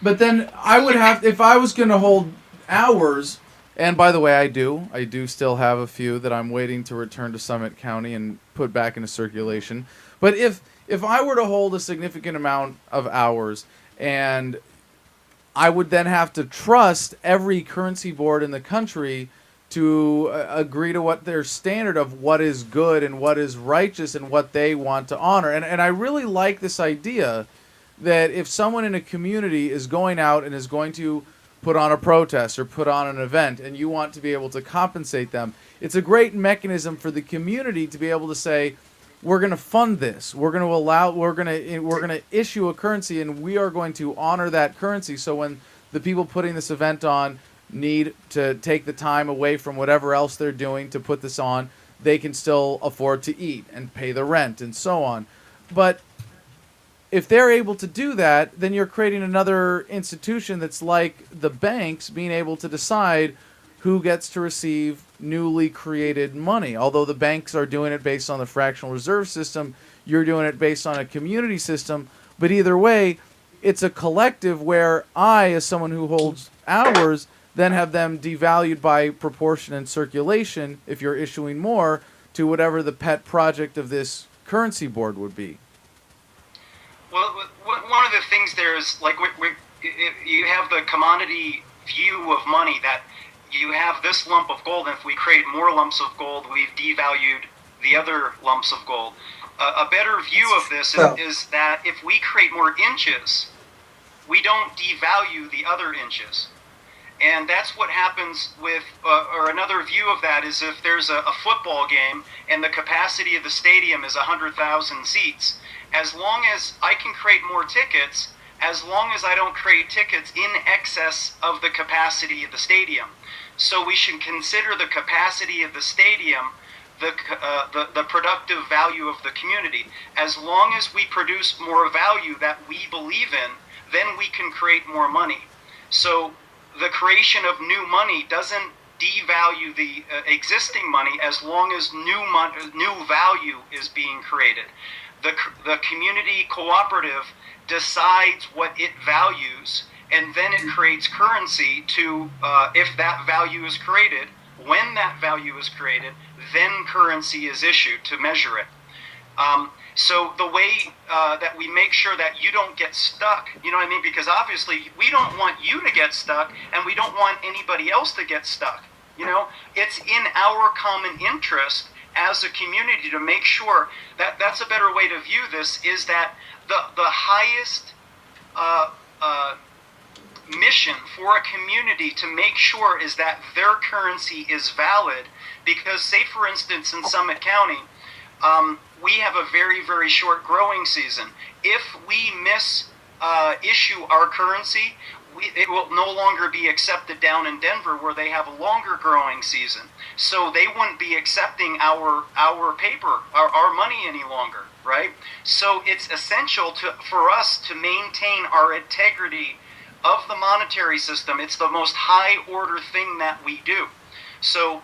But then I would have, if I was going to hold hours, and by the way, I do still have a few that I'm waiting to return to Summit County and put back into circulation. But if I were to hold a significant amount of hours, and I would then have to trust every currency board in the country to agree to what their standard of what is good and what is righteous and what they want to honor. And I really like this idea that if someone in a community is going out and is going to put on a protest or put on an event and you want to be able to compensate them, it's a great mechanism for the community to be able to say, we're going to fund this. We're going to issue a currency, and we are going to honor that currency. So when the people putting this event on need to take the time away from whatever else they're doing to put this on, they can still afford to eat and pay the rent and so on. But if they're able to do that, then you're creating another institution that's like the banks being able to decide who gets to receive newly created money. Although the banks are doing it based on the fractional reserve system, you're doing it based on a community system. But either way, it's a collective where I, as someone who holds hours, then have them devalued by proportion and circulation, if you're issuing more, to whatever the pet project of this currency board would be. Well, one of the things there is, like, you have the commodity view of money, that you have this lump of gold, and if we create more lumps of gold, we've devalued the other lumps of gold. A better view of this is that if we create more inches, we don't devalue the other inches. And that's what happens with, or another view of that is if there's a football game and the capacity of the stadium is 100,000 seats, as long as I can create more tickets, as long as I don't create tickets in excess of the capacity of the stadium. So we should consider the capacity of the stadium the productive value of the community. As long as we produce more value that we believe in, then we can create more money. So the creation of new money doesn't devalue the existing money as long as new value is being created. The community cooperative decides what it values, and then it creates currency to, if that value is created, when that value is created, then currency is issued to measure it. So the way that we make sure that you don't get stuck, you know what I mean? Because obviously we don't want you to get stuck, and we don't want anybody else to get stuck. You know, it's in our common interest as a community to make sure that that's a better way to view this, is that the highest mission for a community to make sure is that their currency is valid. Because, say for instance, in Summit County, we have a very, very short growing season. If we issue our currency, it will no longer be accepted down in Denver where they have a longer growing season. So they wouldn't be accepting our paper, our money any longer, right? So it's essential for us to maintain our integrity of the monetary system. It's the most high order thing that we do. So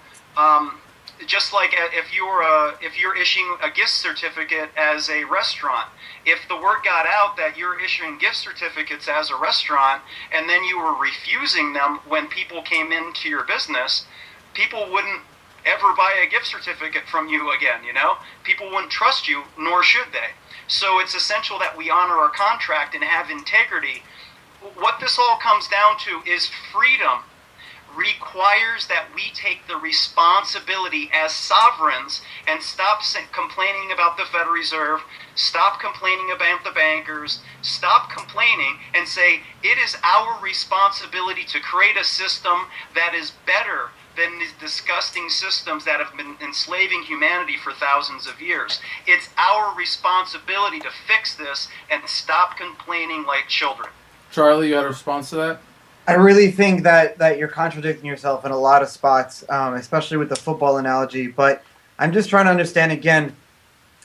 just like if you're issuing a gift certificate as a restaurant, if the word got out that you're issuing gift certificates as a restaurant and then you were refusing them when people came into your business, people wouldn't ever buy a gift certificate from you again, you know? People wouldn't trust you, nor should they. So it's essential that we honor our contract and have integrity. What this all comes down to is freedom requires that we take the responsibility as sovereigns and stop complaining about the Federal Reserve, stop complaining about the bankers, stop complaining and say it is our responsibility to create a system that is better than these disgusting systems that have been enslaving humanity for thousands of years. It's our responsibility to fix this and stop complaining like children. Charlie, you had a response to that? I really think that you're contradicting yourself in a lot of spots, especially with the football analogy. But I'm just trying to understand again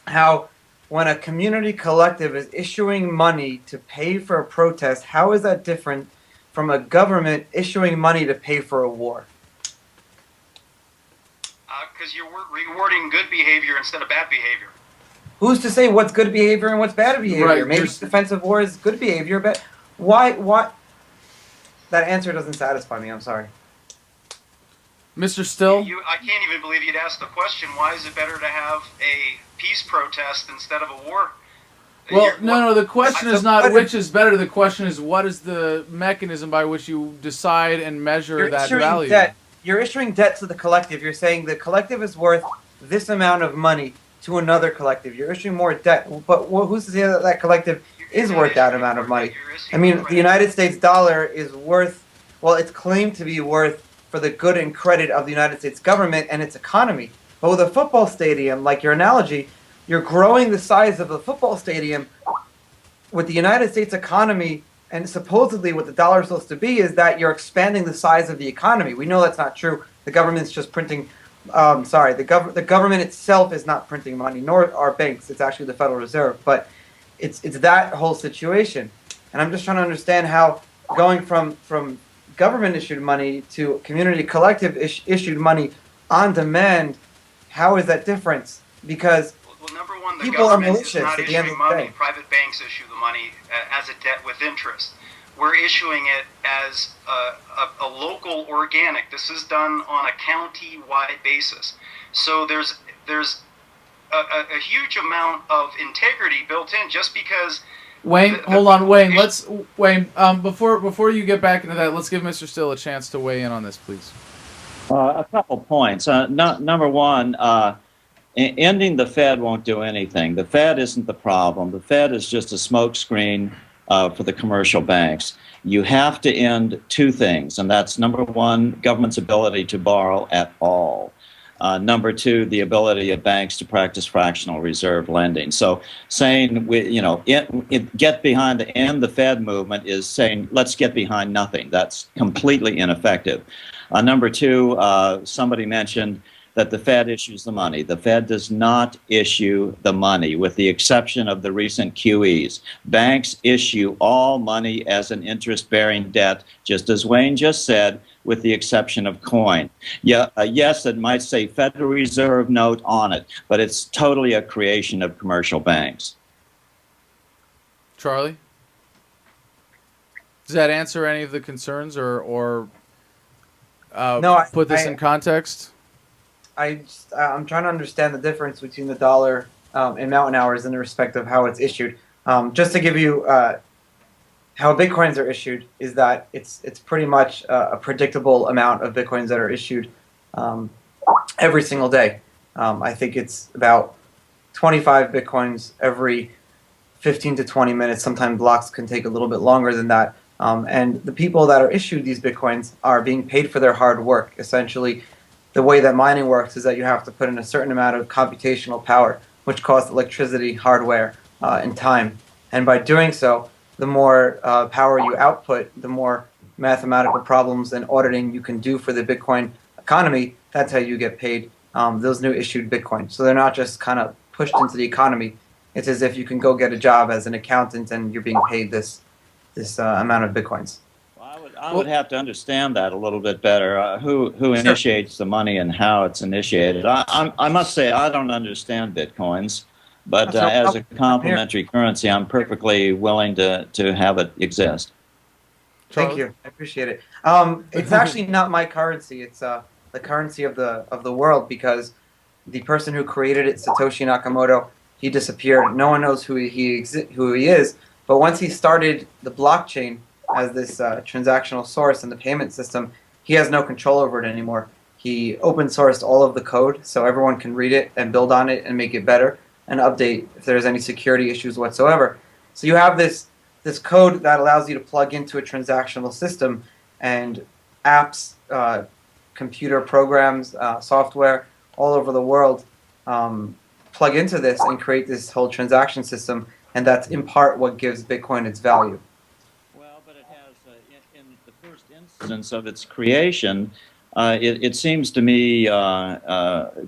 how when a community collective is issuing money to pay for a protest, how is that different from a government issuing money to pay for a war? Because you're rewarding good behavior instead of bad behavior. Who's to say what's good behavior and what's bad behavior? Right, Maybe defensive war is good behavior, but why? That answer doesn't satisfy me. I'm sorry. Mr. Still? I can't even believe you'd ask the question, why is it better to have a peace protest instead of a war? Well, no, the question is not which is better. The question is what is the mechanism by which you decide and measure that value? You're issuing debt to the collective. You're saying the collective is worth this amount of money to another collective. You're issuing more debt. But who's to say that that collective is worth that amount of money? I mean, the United States dollar is worth, well, it's claimed to be worth for the good and credit of the United States government and its economy. But with a football stadium, like your analogy, you're growing the size of the football stadium with the United States economy, and supposedly what the dollar is supposed to be is that you're expanding the size of the economy. We know that's not true. The government's just printing, the government itself is not printing money, nor are banks. It's actually the Federal Reserve. But it's that whole situation. And I'm just trying to understand how going from government-issued money to community collective issued money on demand, how is that difference? Because well, number one, the people are government malicious is not at the end issuing of the money. day. Private banks issue the money as a debt with interest. We're issuing it as a local organic. This is done on a county-wide basis. So there's a huge amount of integrity built in just because... Wayne, hold on, Wayne. Wayne, before you get back into that, let's give Mr. Still a chance to weigh in on this, please. A couple points. Number one, ending the Fed won't do anything. The Fed isn't the problem. The Fed is just a smokescreen for the commercial banks. You have to end two things, and that's number one, government's ability to borrow at all. Number two, the ability of banks to practice fractional reserve lending. So saying, get behind the end the Fed movement is saying, let's get behind nothing. That's completely ineffective. Number two, somebody mentioned that the Fed issues the money. The Fed does not issue the money, with the exception of the recent QEs. Banks issue all money as an interest-bearing debt, just as Wayne just said, with the exception of coin. Yeah, yes, it might say Federal Reserve note on it, but it's totally a creation of commercial banks. Charlie? Does that answer any of the concerns or No, put this in context? I'm trying to understand the difference between the dollar and mountain hours in the respect of how it's issued. Just to give you how Bitcoins are issued is that it's pretty much a predictable amount of Bitcoins that are issued every single day. I think it's about 25 Bitcoins every 15 to 20 minutes. Sometimes blocks can take a little bit longer than that. And the people that are issued these Bitcoins are being paid for their hard work. Essentially, the way that mining works is that you have to put in a certain amount of computational power, which costs electricity, hardware, and time. And by doing so, the more power you output, the more mathematical problems and auditing you can do for the Bitcoin economy, that's how you get paid those new issued Bitcoin. So they're not just kind of pushed into the economy. It's as if you can go get a job as an accountant and you're being paid this amount of Bitcoins. Well, I would have to understand that a little bit better. Who initiates the money and how it's initiated? I must say I don't understand Bitcoins, but as a complementary currency, I'm perfectly willing to have it exist. Thank you. I appreciate it. It's actually not my currency. It's the currency of the world, because the person who created it, Satoshi Nakamoto, he disappeared. No one knows who he is. But once he started the blockchain as this transactional source in the payment system, he has no control over it anymore. He open sourced all of the code so everyone can read it and build on it and make it better and update if there's any security issues whatsoever. So you have this code that allows you to plug into a transactional system, and apps, computer programs, software all over the world plug into this and create this whole transaction system, and that's in part what gives Bitcoin its value. Well, but it has, in the first instance of its creation, it seems to me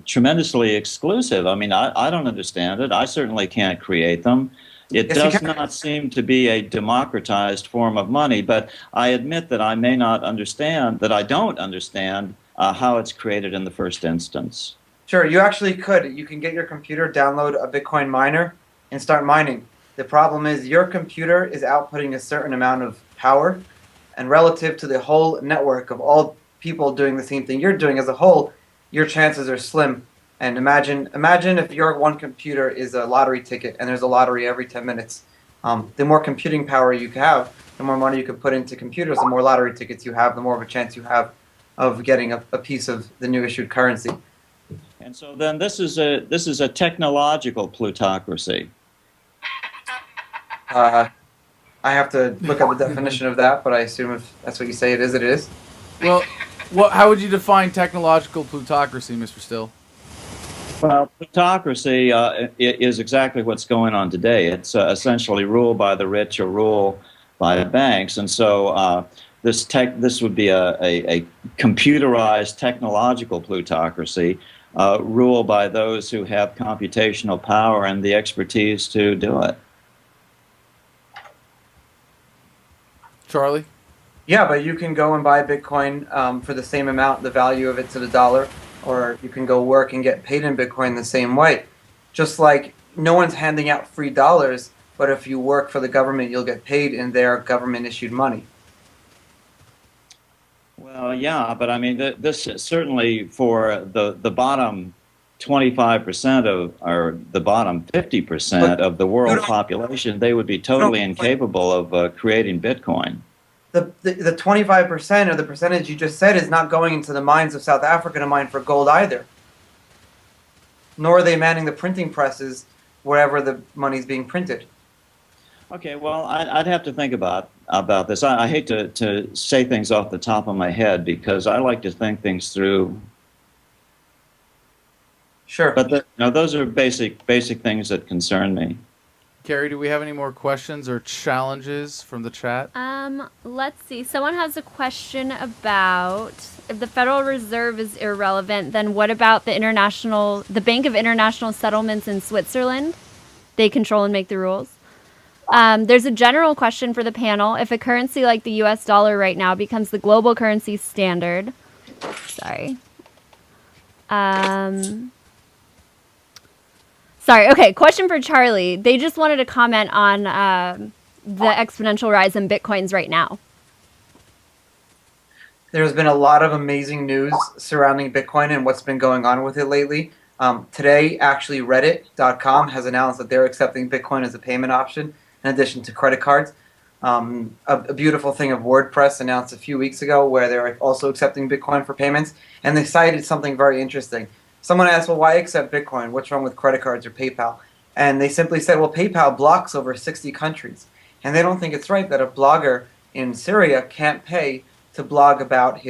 tremendously exclusive. I mean, I don't understand it. I certainly can't create them. It does not seem to be a democratized form of money, but I admit that I may not understand, that I don't understand how it's created in the first instance. Sure, you actually could. You can get your computer, download a Bitcoin miner, and start mining. The problem is your computer is outputting a certain amount of power, and relative to the whole network of all people doing the same thing you're doing as a whole, your chances are slim. And imagine if your one computer is a lottery ticket and there's a lottery every 10 minutes. The more computing power you have, the more money you can put into computers, the more lottery tickets you have, the more of a chance you have of getting a piece of the new issued currency. And so then this is a technological plutocracy. I have to look up the definition of that, but I assume if that's what you say it is, it is. Well, how would you define technological plutocracy, Mr. Still? Well, plutocracy is exactly what's going on today. It's essentially rule by the rich or rule by banks, and so this would be a computerized technological plutocracy, ruled by those who have computational power and the expertise to do it. Charlie? Yeah, but you can go and buy Bitcoin for the same amount, the value of it to the dollar, or you can go work and get paid in Bitcoin the same way. Just like no one's handing out free dollars, but if you work for the government, you'll get paid in their government-issued money. Well, yeah, but I mean, this certainly for the bottom 25% of, or the bottom 50% of the world population, they would be totally incapable of creating Bitcoin. The 25%, or the percentage you just said, is not going into the mines of South Africa to mine for gold either. Nor are they manning the printing presses wherever the money's being printed. Okay, well, I'd have to think about this. I hate to say things off the top of my head because I like to think things through. Sure. But those are basic things that concern me. Carrie, do we have any more questions or challenges from the chat? Let's see. Someone has a question about if the Federal Reserve is irrelevant, then what about the Bank of International Settlements in Switzerland? They control and make the rules. There's a general question for the panel. If a currency like the US dollar right now becomes the global currency standard, okay, question for Charlie. They just wanted to comment on the exponential rise in Bitcoins right now. There's been a lot of amazing news surrounding Bitcoin and what's been going on with it lately. Today, actually, Reddit.com has announced that they're accepting Bitcoin as a payment option in addition to credit cards. A beautiful thing of WordPress announced a few weeks ago where they're also accepting Bitcoin for payments, and they cited something very interesting. Someone asked, well, why accept Bitcoin? What's wrong with credit cards or PayPal? And they simply said, well, PayPal blocks over 60 countries. And they don't think it's right that a blogger in Syria can't pay to blog about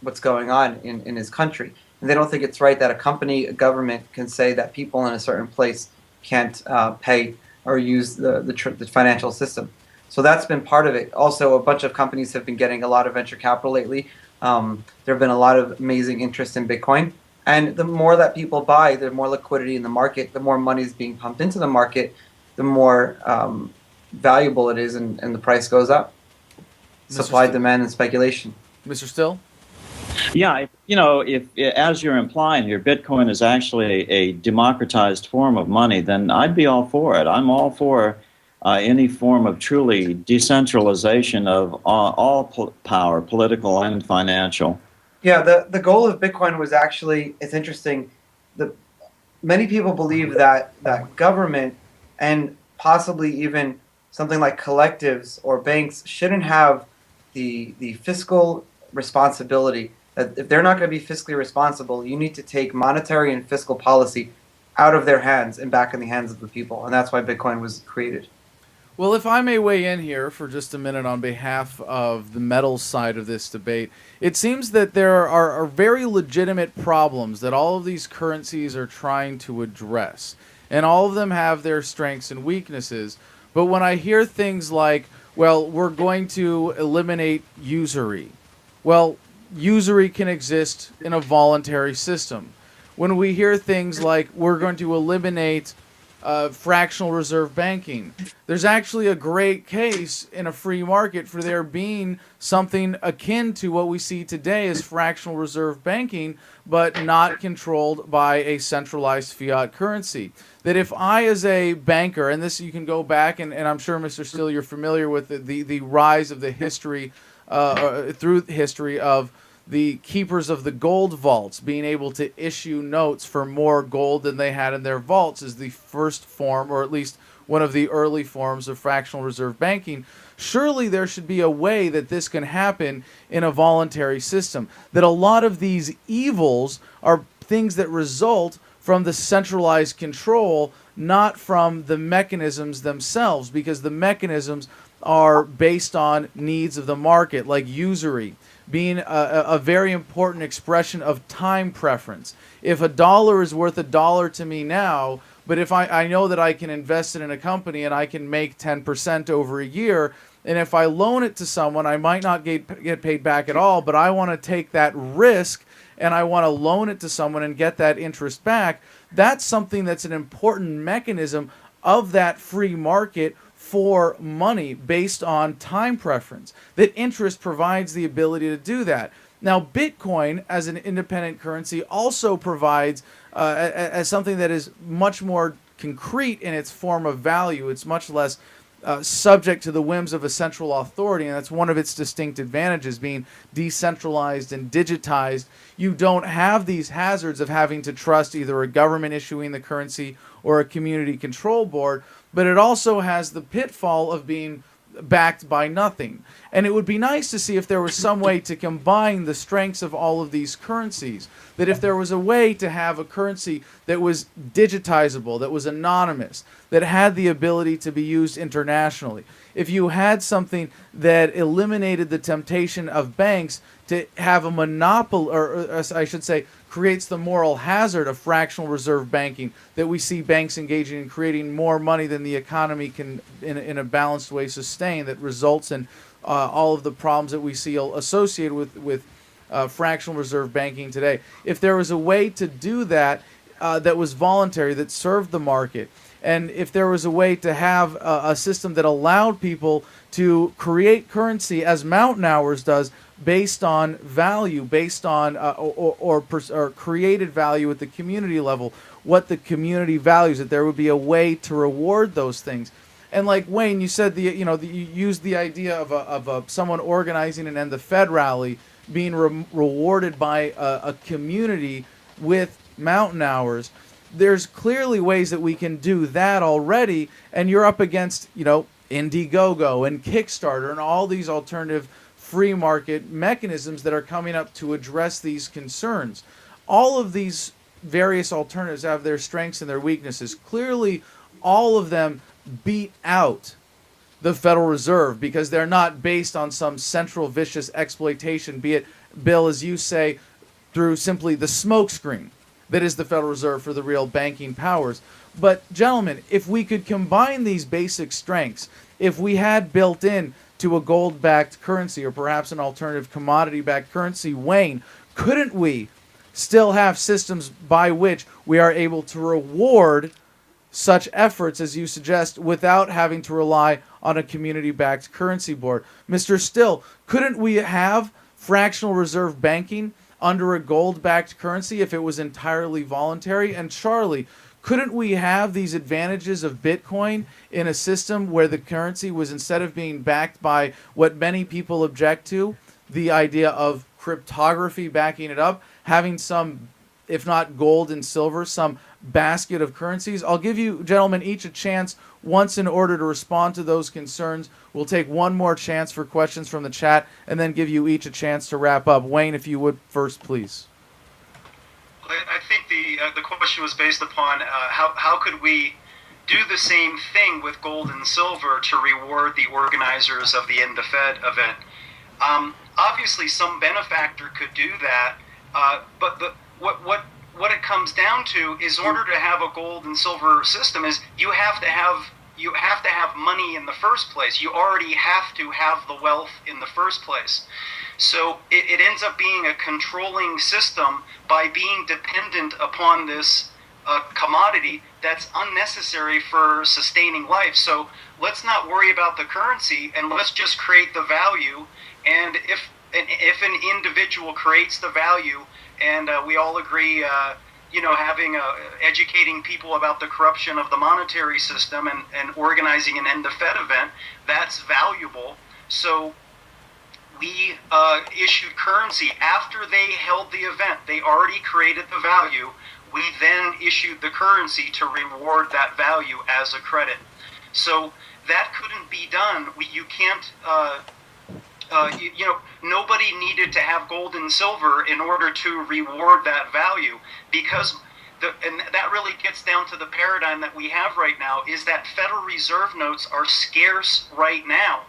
what's going on in his country. And they don't think it's right that a government can say that people in a certain place can't pay or use the financial system. So that's been part of it. Also, a bunch of companies have been getting a lot of venture capital lately. There have been a lot of amazing interest in Bitcoin. And the more that people buy, the more liquidity in the market, the more money is being pumped into the market, the more valuable it is, and the price goes up. Supply, demand, and speculation. Mr. Still? Yeah, if as you're implying here, Bitcoin is actually a democratized form of money, then I'd be all for it. I'm all for any form of truly decentralization of all power, political and financial. Yeah, the goal of Bitcoin was actually, it's interesting, many people believe that government and possibly even something like collectives or banks shouldn't have the fiscal responsibility. That if they're not going to be fiscally responsible, you need to take monetary and fiscal policy out of their hands and back in the hands of the people. And that's why Bitcoin was created. Well, if I may weigh in here for just a minute on behalf of the metals side of this debate, it seems that there are very legitimate problems that all of these currencies are trying to address. And all of them have their strengths and weaknesses. But when I hear things like, well, we're going to eliminate usury. Well, usury can exist in a voluntary system. When we hear things like we're going to eliminate fractional reserve banking, there's actually a great case in a free market for there being something akin to what we see today as fractional reserve banking, but not controlled by a centralized fiat currency. That if I, as a banker, and this you can go back, and I'm sure, Mr. Steele, you're familiar with the rise of the history, through history of the keepers of the gold vaults being able to issue notes for more gold than they had in their vaults is the first form, or at least one of the early forms of fractional reserve banking. Surely there should be a way that this can happen in a voluntary system. That a lot of these evils are things that result from the centralized control, not from the mechanisms themselves, because the mechanisms are based on needs of the market, like usury being a very important expression of time preference. If a dollar is worth $1 to me now, but if I know that I can invest it in a company and I can make 10% over a year, and if I loan it to someone, I might not get paid back at all, but I want to take that risk and I want to loan it to someone and get that interest back, that's something that's an important mechanism of that free market for money based on time preference. That interest provides the ability to do that. Now, Bitcoin as an independent currency also provides as something that is much more concrete in its form of value. It's much less subject to the whims of a central authority, and that's one of its distinct advantages, being decentralized and digitized. You don't have these hazards of having to trust either a government issuing the currency or a community control board, but it also has the pitfall of being backed by nothing. And it would be nice to see if there was some way to combine the strengths of all of these currencies. That if there was a way to have a currency that was digitizable, that was anonymous, that had the ability to be used internationally. If you had something that eliminated the temptation of banks to have a monopoly, or I should say, creates the moral hazard of fractional reserve banking, that we see banks engaging in creating more money than the economy can, in a balanced way, sustain, that results in all of the problems that we see associated with fractional reserve banking today. If there was a way to do that that was voluntary, that served the market, and if there was a way to have a system that allowed people to create currency, as mtnHours does, based on value, based on or created value at the community level, what the community values, that there would be a way to reward those things. And like Wayne, you said you used the idea of someone organizing an End the Fed rally being rewarded by a community with mtnHours. There's clearly ways that we can do that already, and you're up against Indiegogo and Kickstarter and all these alternative free market mechanisms that are coming up to address these concerns. All of these various alternatives have their strengths and their weaknesses. Clearly, all of them beat out the Federal Reserve because they're not based on some central vicious exploitation, be it, Bill, as you say, through simply the smokescreen. that is the Federal Reserve for the real banking powers. But gentlemen, if we could combine these basic strengths, if we had built in to a gold-backed currency or perhaps an alternative commodity-backed currency, Wayne, couldn't we still have systems by which we are able to reward such efforts as you suggest without having to rely on a community-backed currency board? Mr. Still, couldn't we have fractional reserve banking under a gold-backed currency if it was entirely voluntary? And Charlie, couldn't we have these advantages of Bitcoin in a system where the currency was, instead of being backed by what many people object to, the idea of cryptography backing it up, having some, if not gold and silver, some basket of currencies? I'll give you gentlemen each a chance once in order to respond to those concerns. We'll take one more chance for questions from the chat and then give you each a chance to wrap up. Wayne, if you would first, please. I think the question was based upon how could we do the same thing with gold and silver to reward the organizers of the End the Fed event. Obviously, some benefactor could do that, but what it comes down to is, in order to have a gold and silver system, is you have to have money in the first place. You already have to have the wealth in the first place. So it ends up being a controlling system by being dependent upon this commodity that's unnecessary for sustaining life. So let's not worry about the currency, and let's just create the value. And if an individual creates the value, and we all agree, having educating people about the corruption of the monetary system and organizing an End the Fed event, that's valuable. So we issued currency after they held the event. They already created the value. We then issued the currency to reward that value as a credit. So that couldn't be done. You can't. Nobody needed to have gold and silver in order to reward that value, because and that really gets down to the paradigm that we have right now, is that Federal Reserve notes are scarce right now.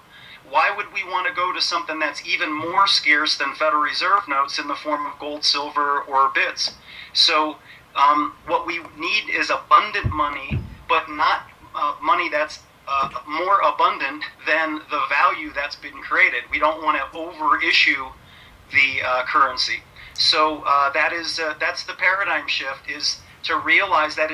Why would we want to go to something that's even more scarce than Federal Reserve notes in the form of gold, silver, or bits? So what we need is abundant money, but not money that's more abundant than the value that's been created. We don't want to over-issue the currency. So that's the paradigm shift, is to realize that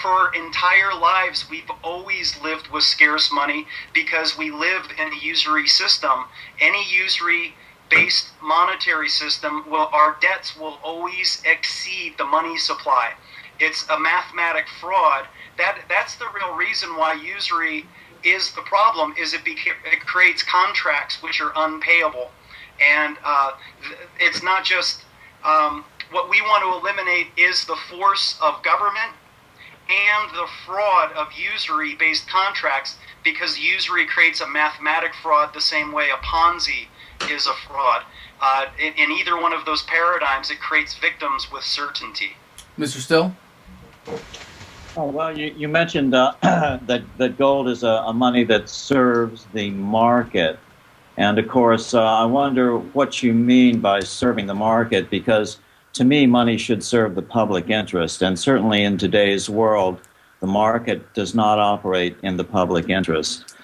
for our entire lives we've always lived with scarce money because we lived in a usury system. Any usury-based monetary system, our debts will always exceed the money supply. It's a mathematic fraud. That's the real reason why usury is the problem, is it creates contracts which are unpayable. And it's not just, what we want to eliminate is the force of government and the fraud of usury-based contracts, because usury creates a mathematic fraud the same way a Ponzi is a fraud. In either one of those paradigms, it creates victims with certainty. Mr. Still? Oh, well, you mentioned that gold is a money that serves the market. And, of course, I wonder what you mean by serving the market, because to me, money should serve the public interest. And certainly in today's world, the market does not operate in the public interest.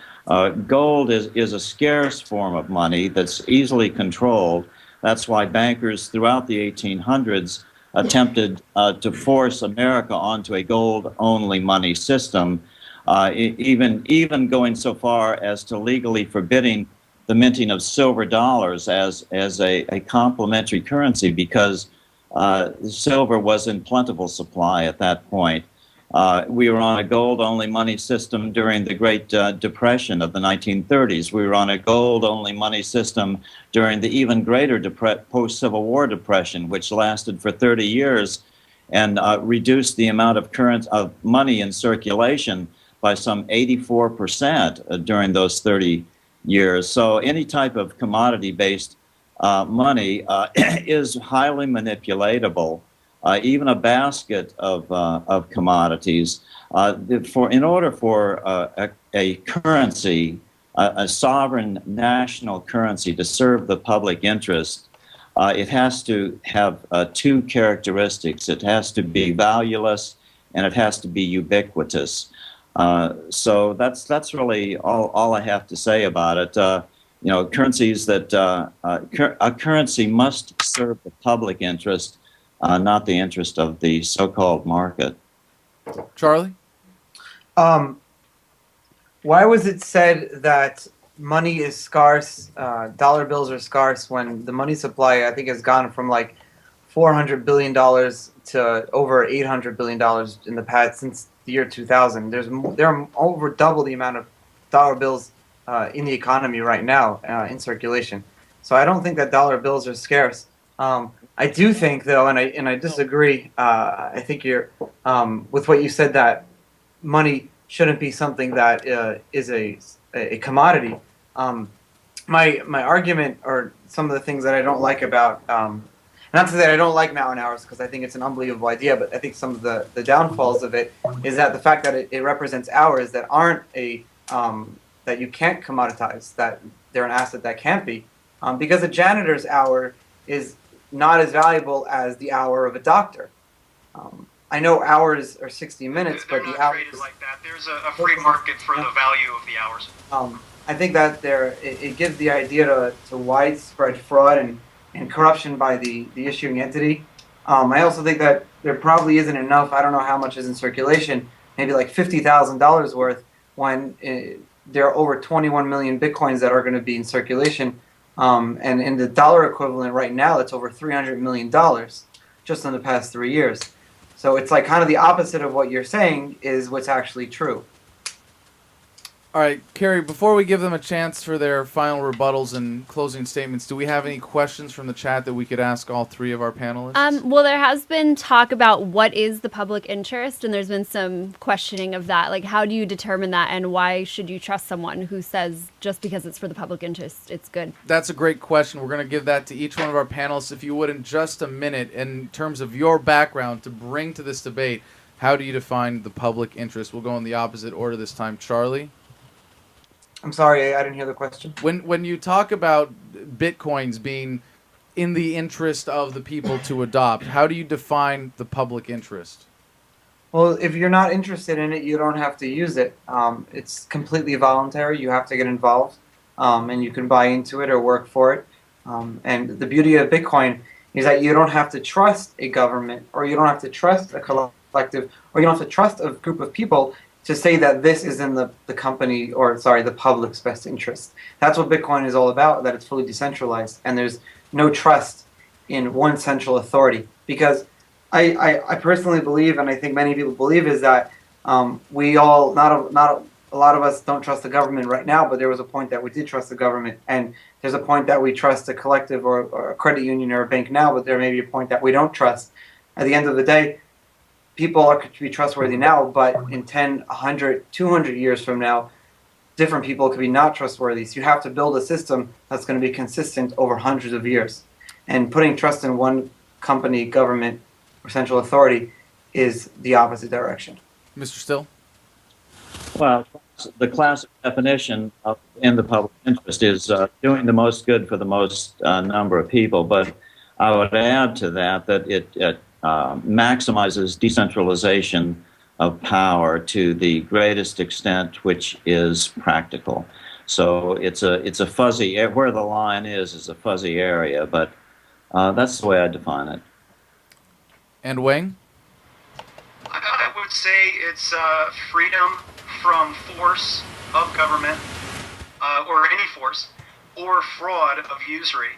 Gold is a scarce form of money that's easily controlled. That's why bankers throughout the 1800s attempted to force America onto a gold-only money system, even going so far as to legally forbidding the minting of silver dollars as a complementary currency, because silver was in plentiful supply at that point. We were on a gold-only money system during the Great Depression of the 1930s. We were on a gold-only money system during the even greater post-Civil War depression, which lasted for 30 years and reduced the amount of money in circulation by some 84% during those 30 years. So any type of commodity-based money is highly manipulatable. Even a basket of commodities. In order for a currency, a sovereign national currency, to serve the public interest, it has to have two characteristics. It has to be valueless, and it has to be ubiquitous. So that's really all I have to say about it. You know, currencies that a currency must serve the public interest, not the interest of the so-called market. Charlie? Why was it said that money is scarce, dollar bills are scarce, when the money supply, I think, has gone from like $400 billion to over $800 billion in the past since the year 2000. There are over double the amount of dollar bills in the economy right now in circulation. So I don't think that dollar bills are scarce. I do think, though, and I disagree. I think you're with what you said, that money shouldn't be something that is a commodity. My argument, or some of the things that I don't like about, not to say that I don't like mtnHours, because I think it's an unbelievable idea, but I think some of the downfalls of it is that the fact that it represents hours that aren't that you can't commoditize, that they're an asset that can't be, because a janitor's hour is not as valuable as the hour of a doctor. I know hours are 60 minutes, but the hours traded like that. There's a free market for the value of the hours. I think that it gives the idea to widespread fraud and corruption by the issuing entity. I also think that there probably isn't enough. I don't know how much is in circulation. Maybe like $50,000 worth, when there are over 21 million bitcoins that are going to be in circulation. And in the dollar equivalent right now, it's over $300 million just in the past 3 years. So it's like kind of the opposite of what you're saying is what's actually true. All right, Carrie, before we give them a chance for their final rebuttals and closing statements, do we have any questions from the chat that we could ask all three of our panelists? Well, there has been talk about what is the public interest, and there's been some questioning of that. Like, how do you determine that, and why should you trust someone who says just because it's for the public interest, it's good? That's a great question. We're going to give that to each one of our panelists. If you would, in just a minute, in terms of your background to bring to this debate, how do you define the public interest? We'll go in the opposite order this time. Charlie? I'm sorry, I didn't hear the question. When you talk about bitcoins being in the interest of the people to adopt, how do you define the public interest? Well, if you're not interested in it, you don't have to use it. It's completely voluntary. You have to get involved, and you can buy into it or work for it. And the beauty of Bitcoin is that you don't have to trust a government, or you don't have to trust a collective, or you don't have to trust a group of people to say that this is in the company, or sorry, the public's best interest. That's what Bitcoin is all about, that it's fully decentralized, and there's no trust in one central authority. Because I personally believe, and I think many people believe, is that we all, not a lot of us don't trust the government right now, but there was a point that we did trust the government, and there's a point that we trust a collective or a credit union or a bank now, but there may be a point that we don't trust. At the end of the day, people are to be trustworthy now, but in 10, 100, 200 years from now, different people could be not trustworthy. So you have to build a system that's going to be consistent over hundreds of years. And putting trust in one company, government, or central authority is the opposite direction. Mr. Still? Well, the classic definition of in the public interest is doing the most good for the most number of people. But I would add to that it maximizes decentralization of power to the greatest extent which is practical. So it's a fuzzy, where the line is a fuzzy area, but that's the way I define it. And Wayne? I would say it's freedom from force of government, or any force, or fraud of usury.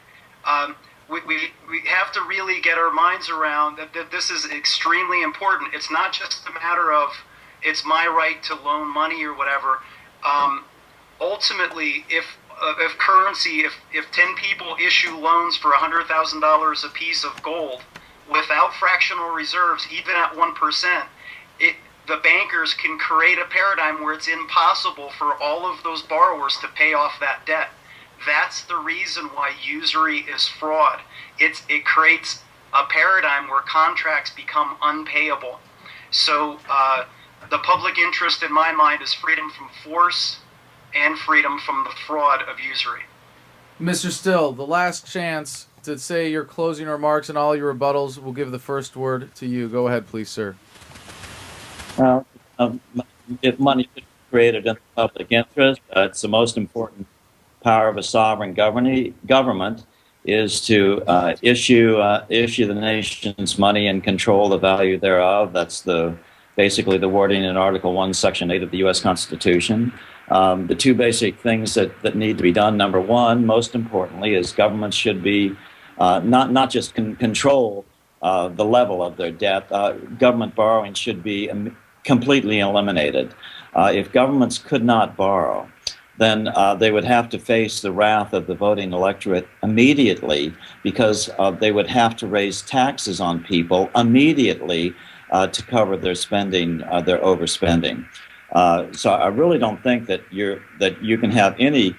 We have to really get our minds around that this is extremely important. It's not just a matter of it's my right to loan money or whatever. Ultimately, if currency, if 10 people issue loans for $100,000 a piece of gold without fractional reserves, even at 1%, the bankers can create a paradigm where it's impossible for all of those borrowers to pay off that debt. That's the reason why usury is fraud. It creates a paradigm where contracts become unpayable. So the public interest in my mind is freedom from force and freedom from the fraud of usury. Mr. Still, the last chance to say your closing remarks and all your rebuttals. We'll give the first word to you. Go ahead, please, sir. Well, if money is created in the public interest, it's the most important power of a sovereign government is to issue the nation's money and control the value thereof. That's basically the wording in Article 1, Section 8 of the U.S. Constitution. The two basic things that need to be done, number one, most importantly, is governments should be not just control the level of their debt. Government borrowing should be completely eliminated. If governments could not borrow, then they would have to face the wrath of the voting electorate immediately, because they would have to raise taxes on people immediately to cover their spending, their overspending. So I really don't think that you can have any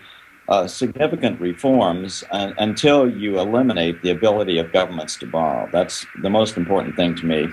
significant reforms until you eliminate the ability of governments to borrow. That's the most important thing to me.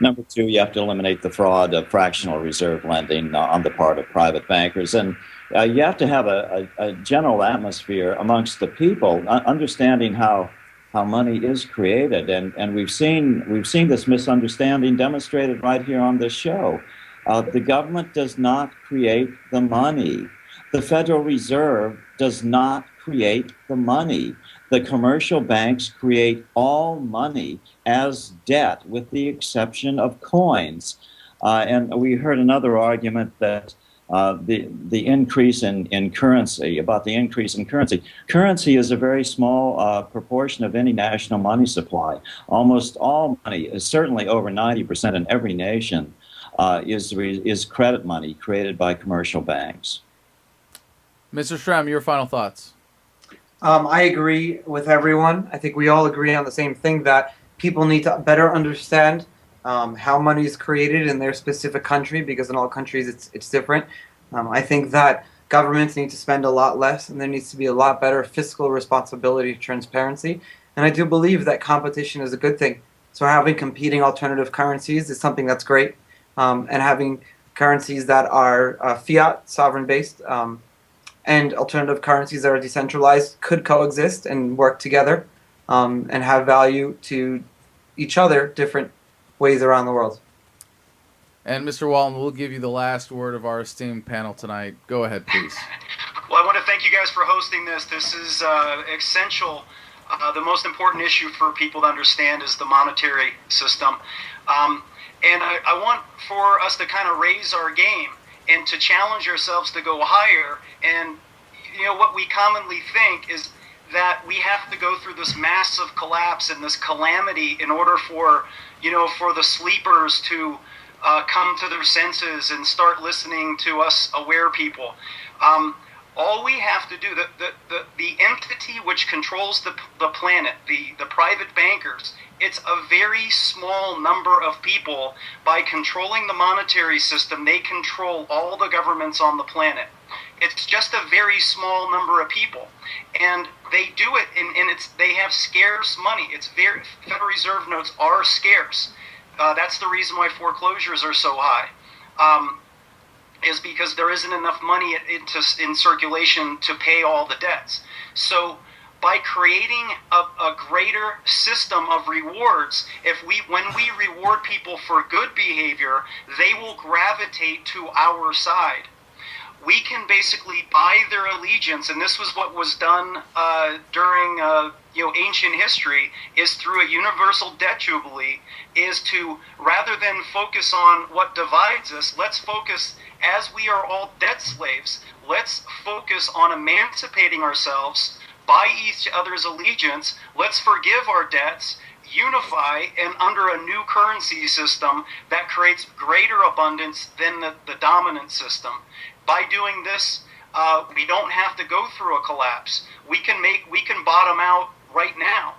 Number two, you have to eliminate the fraud of fractional reserve lending on the part of private bankers. And you have to have a general atmosphere amongst the people, understanding how money is created. And we've seen this misunderstanding demonstrated right here on this show. The government does not create the money. The Federal Reserve does not create the money. The commercial banks create all money as debt, with the exception of coins. And we heard another argument that the increase in currency, about the increase in currency. Currency is a very small proportion of any national money supply. Almost all money, is certainly over 90% in every nation, is credit money created by commercial banks. Mr. Shrem, your final thoughts. I agree with everyone. I think we all agree on the same thing, that people need to better understand how money is created in their specific country, because in all countries it's different. I think that governments need to spend a lot less, and there needs to be a lot better fiscal responsibility, transparency. And I do believe that competition is a good thing. So having competing alternative currencies is something that's great, and having currencies that are fiat, sovereign-based, and alternative currencies that are decentralized could coexist and work together, and have value to each other, different ways around the world. And Mr. Walton, we'll give you the last word of our esteemed panel tonight. Go ahead, please. Well, I want to thank you guys for hosting this. This is essential. The most important issue for people to understand is the monetary system. And I want for us to kind of raise our game and to challenge ourselves to go higher. And what we commonly think is that we have to go through this massive collapse and this calamity in order for the sleepers to come to their senses and start listening to us aware people. All we have to do, the entity which controls the planet, the private bankers, it's a very small number of people. By controlling the monetary system, they control all the governments on the planet. It's just a very small number of people, and they do it, and they have scarce money. Federal Reserve notes are scarce. That's the reason why foreclosures are so high. Is because there isn't enough money in circulation to pay all the debts. So by creating a greater system of rewards, when we reward people for good behavior, they will gravitate to our side. We can basically buy their allegiance, and this was what was done during ancient history, is through a universal debt jubilee, is to, rather than focus on what divides us, let's focus, as we are all debt slaves, let's focus on emancipating ourselves, buy each other's allegiance, let's forgive our debts, unify, and under a new currency system that creates greater abundance than the dominant system. By doing this, we don't have to go through a collapse. We can bottom out right now.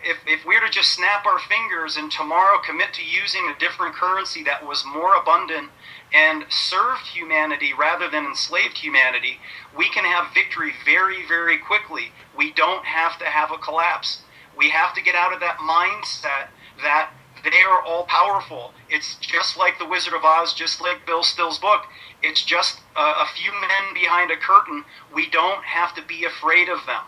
If we were to just snap our fingers and tomorrow commit to using a different currency that was more abundant and served humanity rather than enslaved humanity, we can have victory very, very quickly. We don't have to have a collapse. We have to get out of that mindset that they are all powerful. It's just like the Wizard of Oz, just like Bill Still's book. It's just a few men behind a curtain. We don't have to be afraid of them.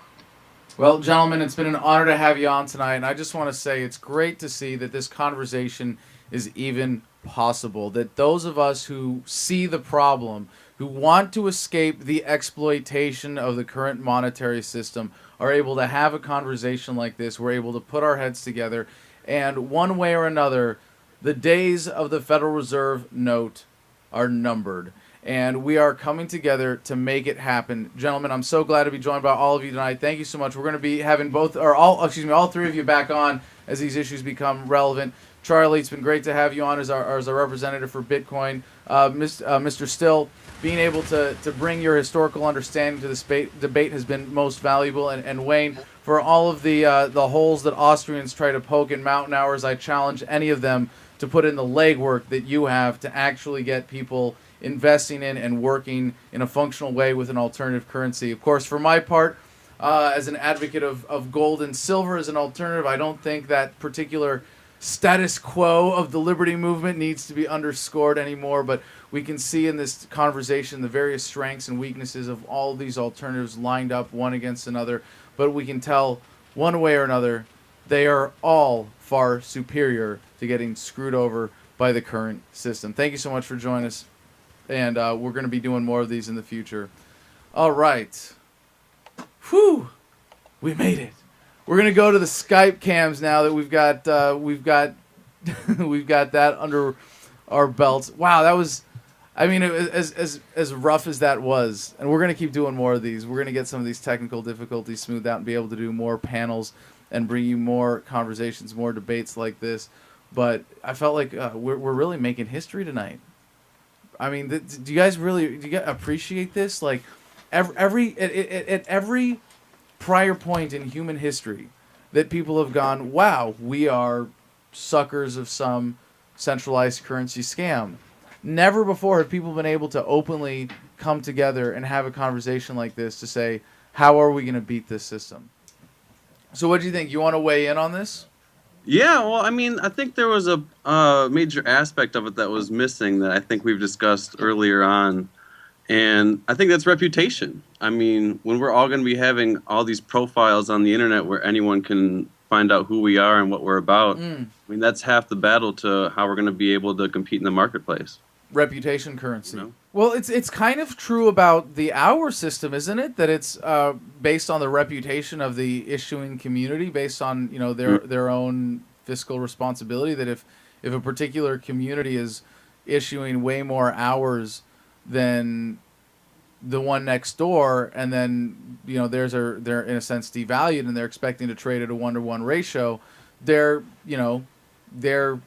Well, gentlemen, it's been an honor to have you on tonight, and I just want to say it's great to see that this conversation is even possible, that those of us who see the problem, who want to escape the exploitation of the current monetary system, are able to have a conversation like this. We're able to put our heads together, and one way or another, the days of the Federal Reserve note are numbered. And we are coming together to make it happen. Gentlemen, I'm so glad to be joined by all of you tonight. Thank you so much. We're going to be having all three of you back on as these issues become relevant. Charlie, it's been great to have you on as our representative for Bitcoin. Mr. Still, being able to bring your historical understanding to this debate has been most valuable. And Wayne, for all of the holes that Austrians try to poke in Mountain Hours, I challenge any of them to put in the legwork that you have to actually get people investing in and working in a functional way with an alternative currency. Of course, for my part, as an advocate of gold and silver as an alternative, I don't think that particular status quo of the liberty movement needs to be underscored anymore, but we can see in this conversation the various strengths and weaknesses of all these alternatives lined up one against another, but we can tell one way or another they are all far superior to getting screwed over by the current system. Thank you so much for joining us. And we're going to be doing more of these in the future. All right. Whew. We made it. We're going to go to the Skype cams now that we've got we've got that under our belts. Wow, that was, I mean, as rough as that was. And we're going to keep doing more of these. We're going to get some of these technical difficulties smoothed out and be able to do more panels and bring you more conversations, more debates like this. But I felt like we're really making history tonight. I mean, do you guys appreciate this? Like, at every prior point in human history that people have gone, wow, we are suckers of some centralized currency scam. Never before have people been able to openly come together and have a conversation like this to say, how are we going to beat this system? So what do you think? You want to weigh in on this? Yeah, well, I mean, I think there was a major aspect of it that was missing that I think we've discussed earlier on, and I think that's reputation. I mean, when we're all going to be having all these profiles on the internet where anyone can find out who we are and what we're about, I mean, that's half the battle to how we're going to be able to compete in the marketplace. Reputation currency. You know? Well, it's kind of true about the hour system, isn't it? That it's based on the reputation of the issuing community, based on their own fiscal responsibility. That if a particular community is issuing way more hours than the one next door, and then they're in a sense devalued, and they're expecting to trade at a 1-to-1 ratio, their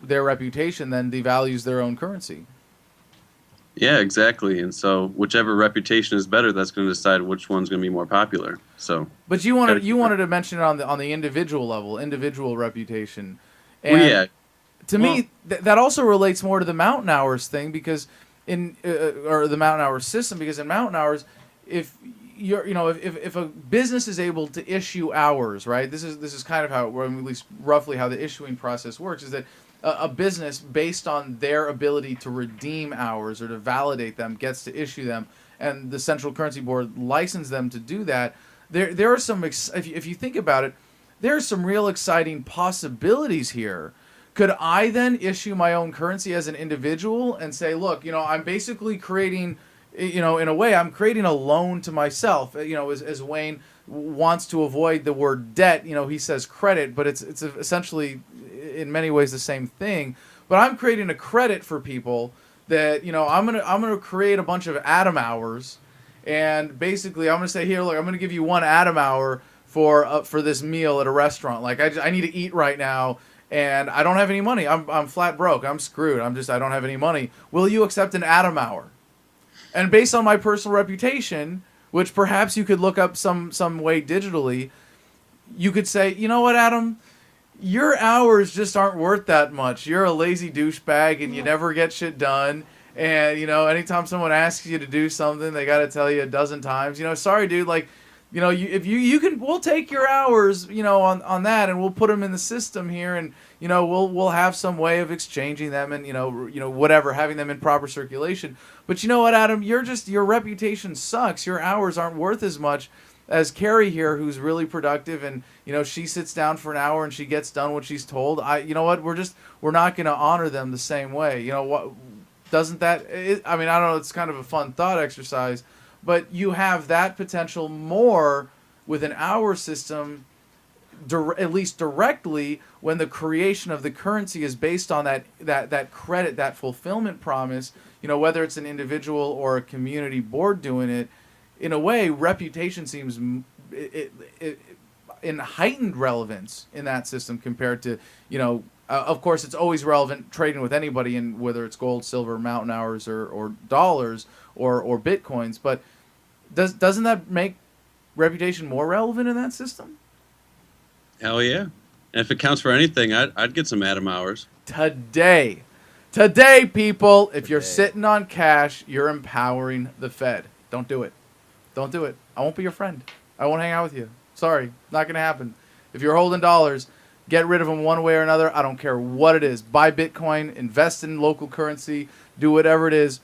reputation then devalues their own currency. Yeah, exactly. And so whichever reputation is better, that's going to decide which one's going to be more popular. So, but you wanted to mention it on the individual level, individual reputation. And well, yeah. To me, that also relates more to the Mountain Hours thing, because or the Mountain Hours system, because in Mountain Hours, if a business is able to issue hours, right? This is kind of how, or at least roughly how the issuing process works, is that a business, based on their ability to redeem hours or to validate them, gets to issue them, and the Central Currency Board licenses them to do that. There are some, if you think about it, there are some real exciting possibilities here. Could I then issue my own currency as an individual and say, look, I'm basically creating, in a way, I'm creating a loan to myself. As Wayne wants to avoid the word debt, he says credit, but it's essentially in many ways the same thing. But I'm creating a credit for people that I'm gonna create a bunch of Atom hours, and basically I'm gonna say, here, look, I'm gonna give you 1 Atom hour for this meal at a restaurant. Like I need to eat right now, and I don't have any money. I'm flat broke. I'm screwed. I don't have any money. Will you accept an Atom hour? And based on my personal reputation, which perhaps you could look up some way digitally, you could say, you know what, Adam? Your hours just aren't worth that much. You're a lazy douchebag and you never get shit done. And, anytime someone asks you to do something, they got to tell you a dozen times, sorry, dude, like, we'll take your hours, on that, and we'll put them in the system here, and, we'll have some way of exchanging them and, whatever, having them in proper circulation. But you know what, Adam? Your reputation sucks. Your hours aren't worth as much. as Carrie here, who's really productive, and she sits down for an hour and she gets done what she's told. You know what? We're not going to honor them the same way. You know what? Doesn't that? I mean, I don't know. It's kind of a fun thought exercise, but you have that potential more with an hour system, at least directly, when the creation of the currency is based on that credit, that fulfillment promise. Whether it's an individual or a community board doing it. In a way, reputation seems in heightened relevance in that system compared to, of course, it's always relevant trading with anybody, and whether it's gold, silver, mountain hours, or dollars or bitcoins. But doesn't that make reputation more relevant in that system? Hell yeah! And if it counts for anything, I'd get some Atom hours today, people. If you're sitting on cash, you're empowering the Fed. Don't do it. Don't do it. I won't be your friend. I won't hang out with you. Sorry, not going to happen. If you're holding dollars, get rid of them one way or another. I don't care what it is. Buy Bitcoin, invest in local currency, do whatever it is.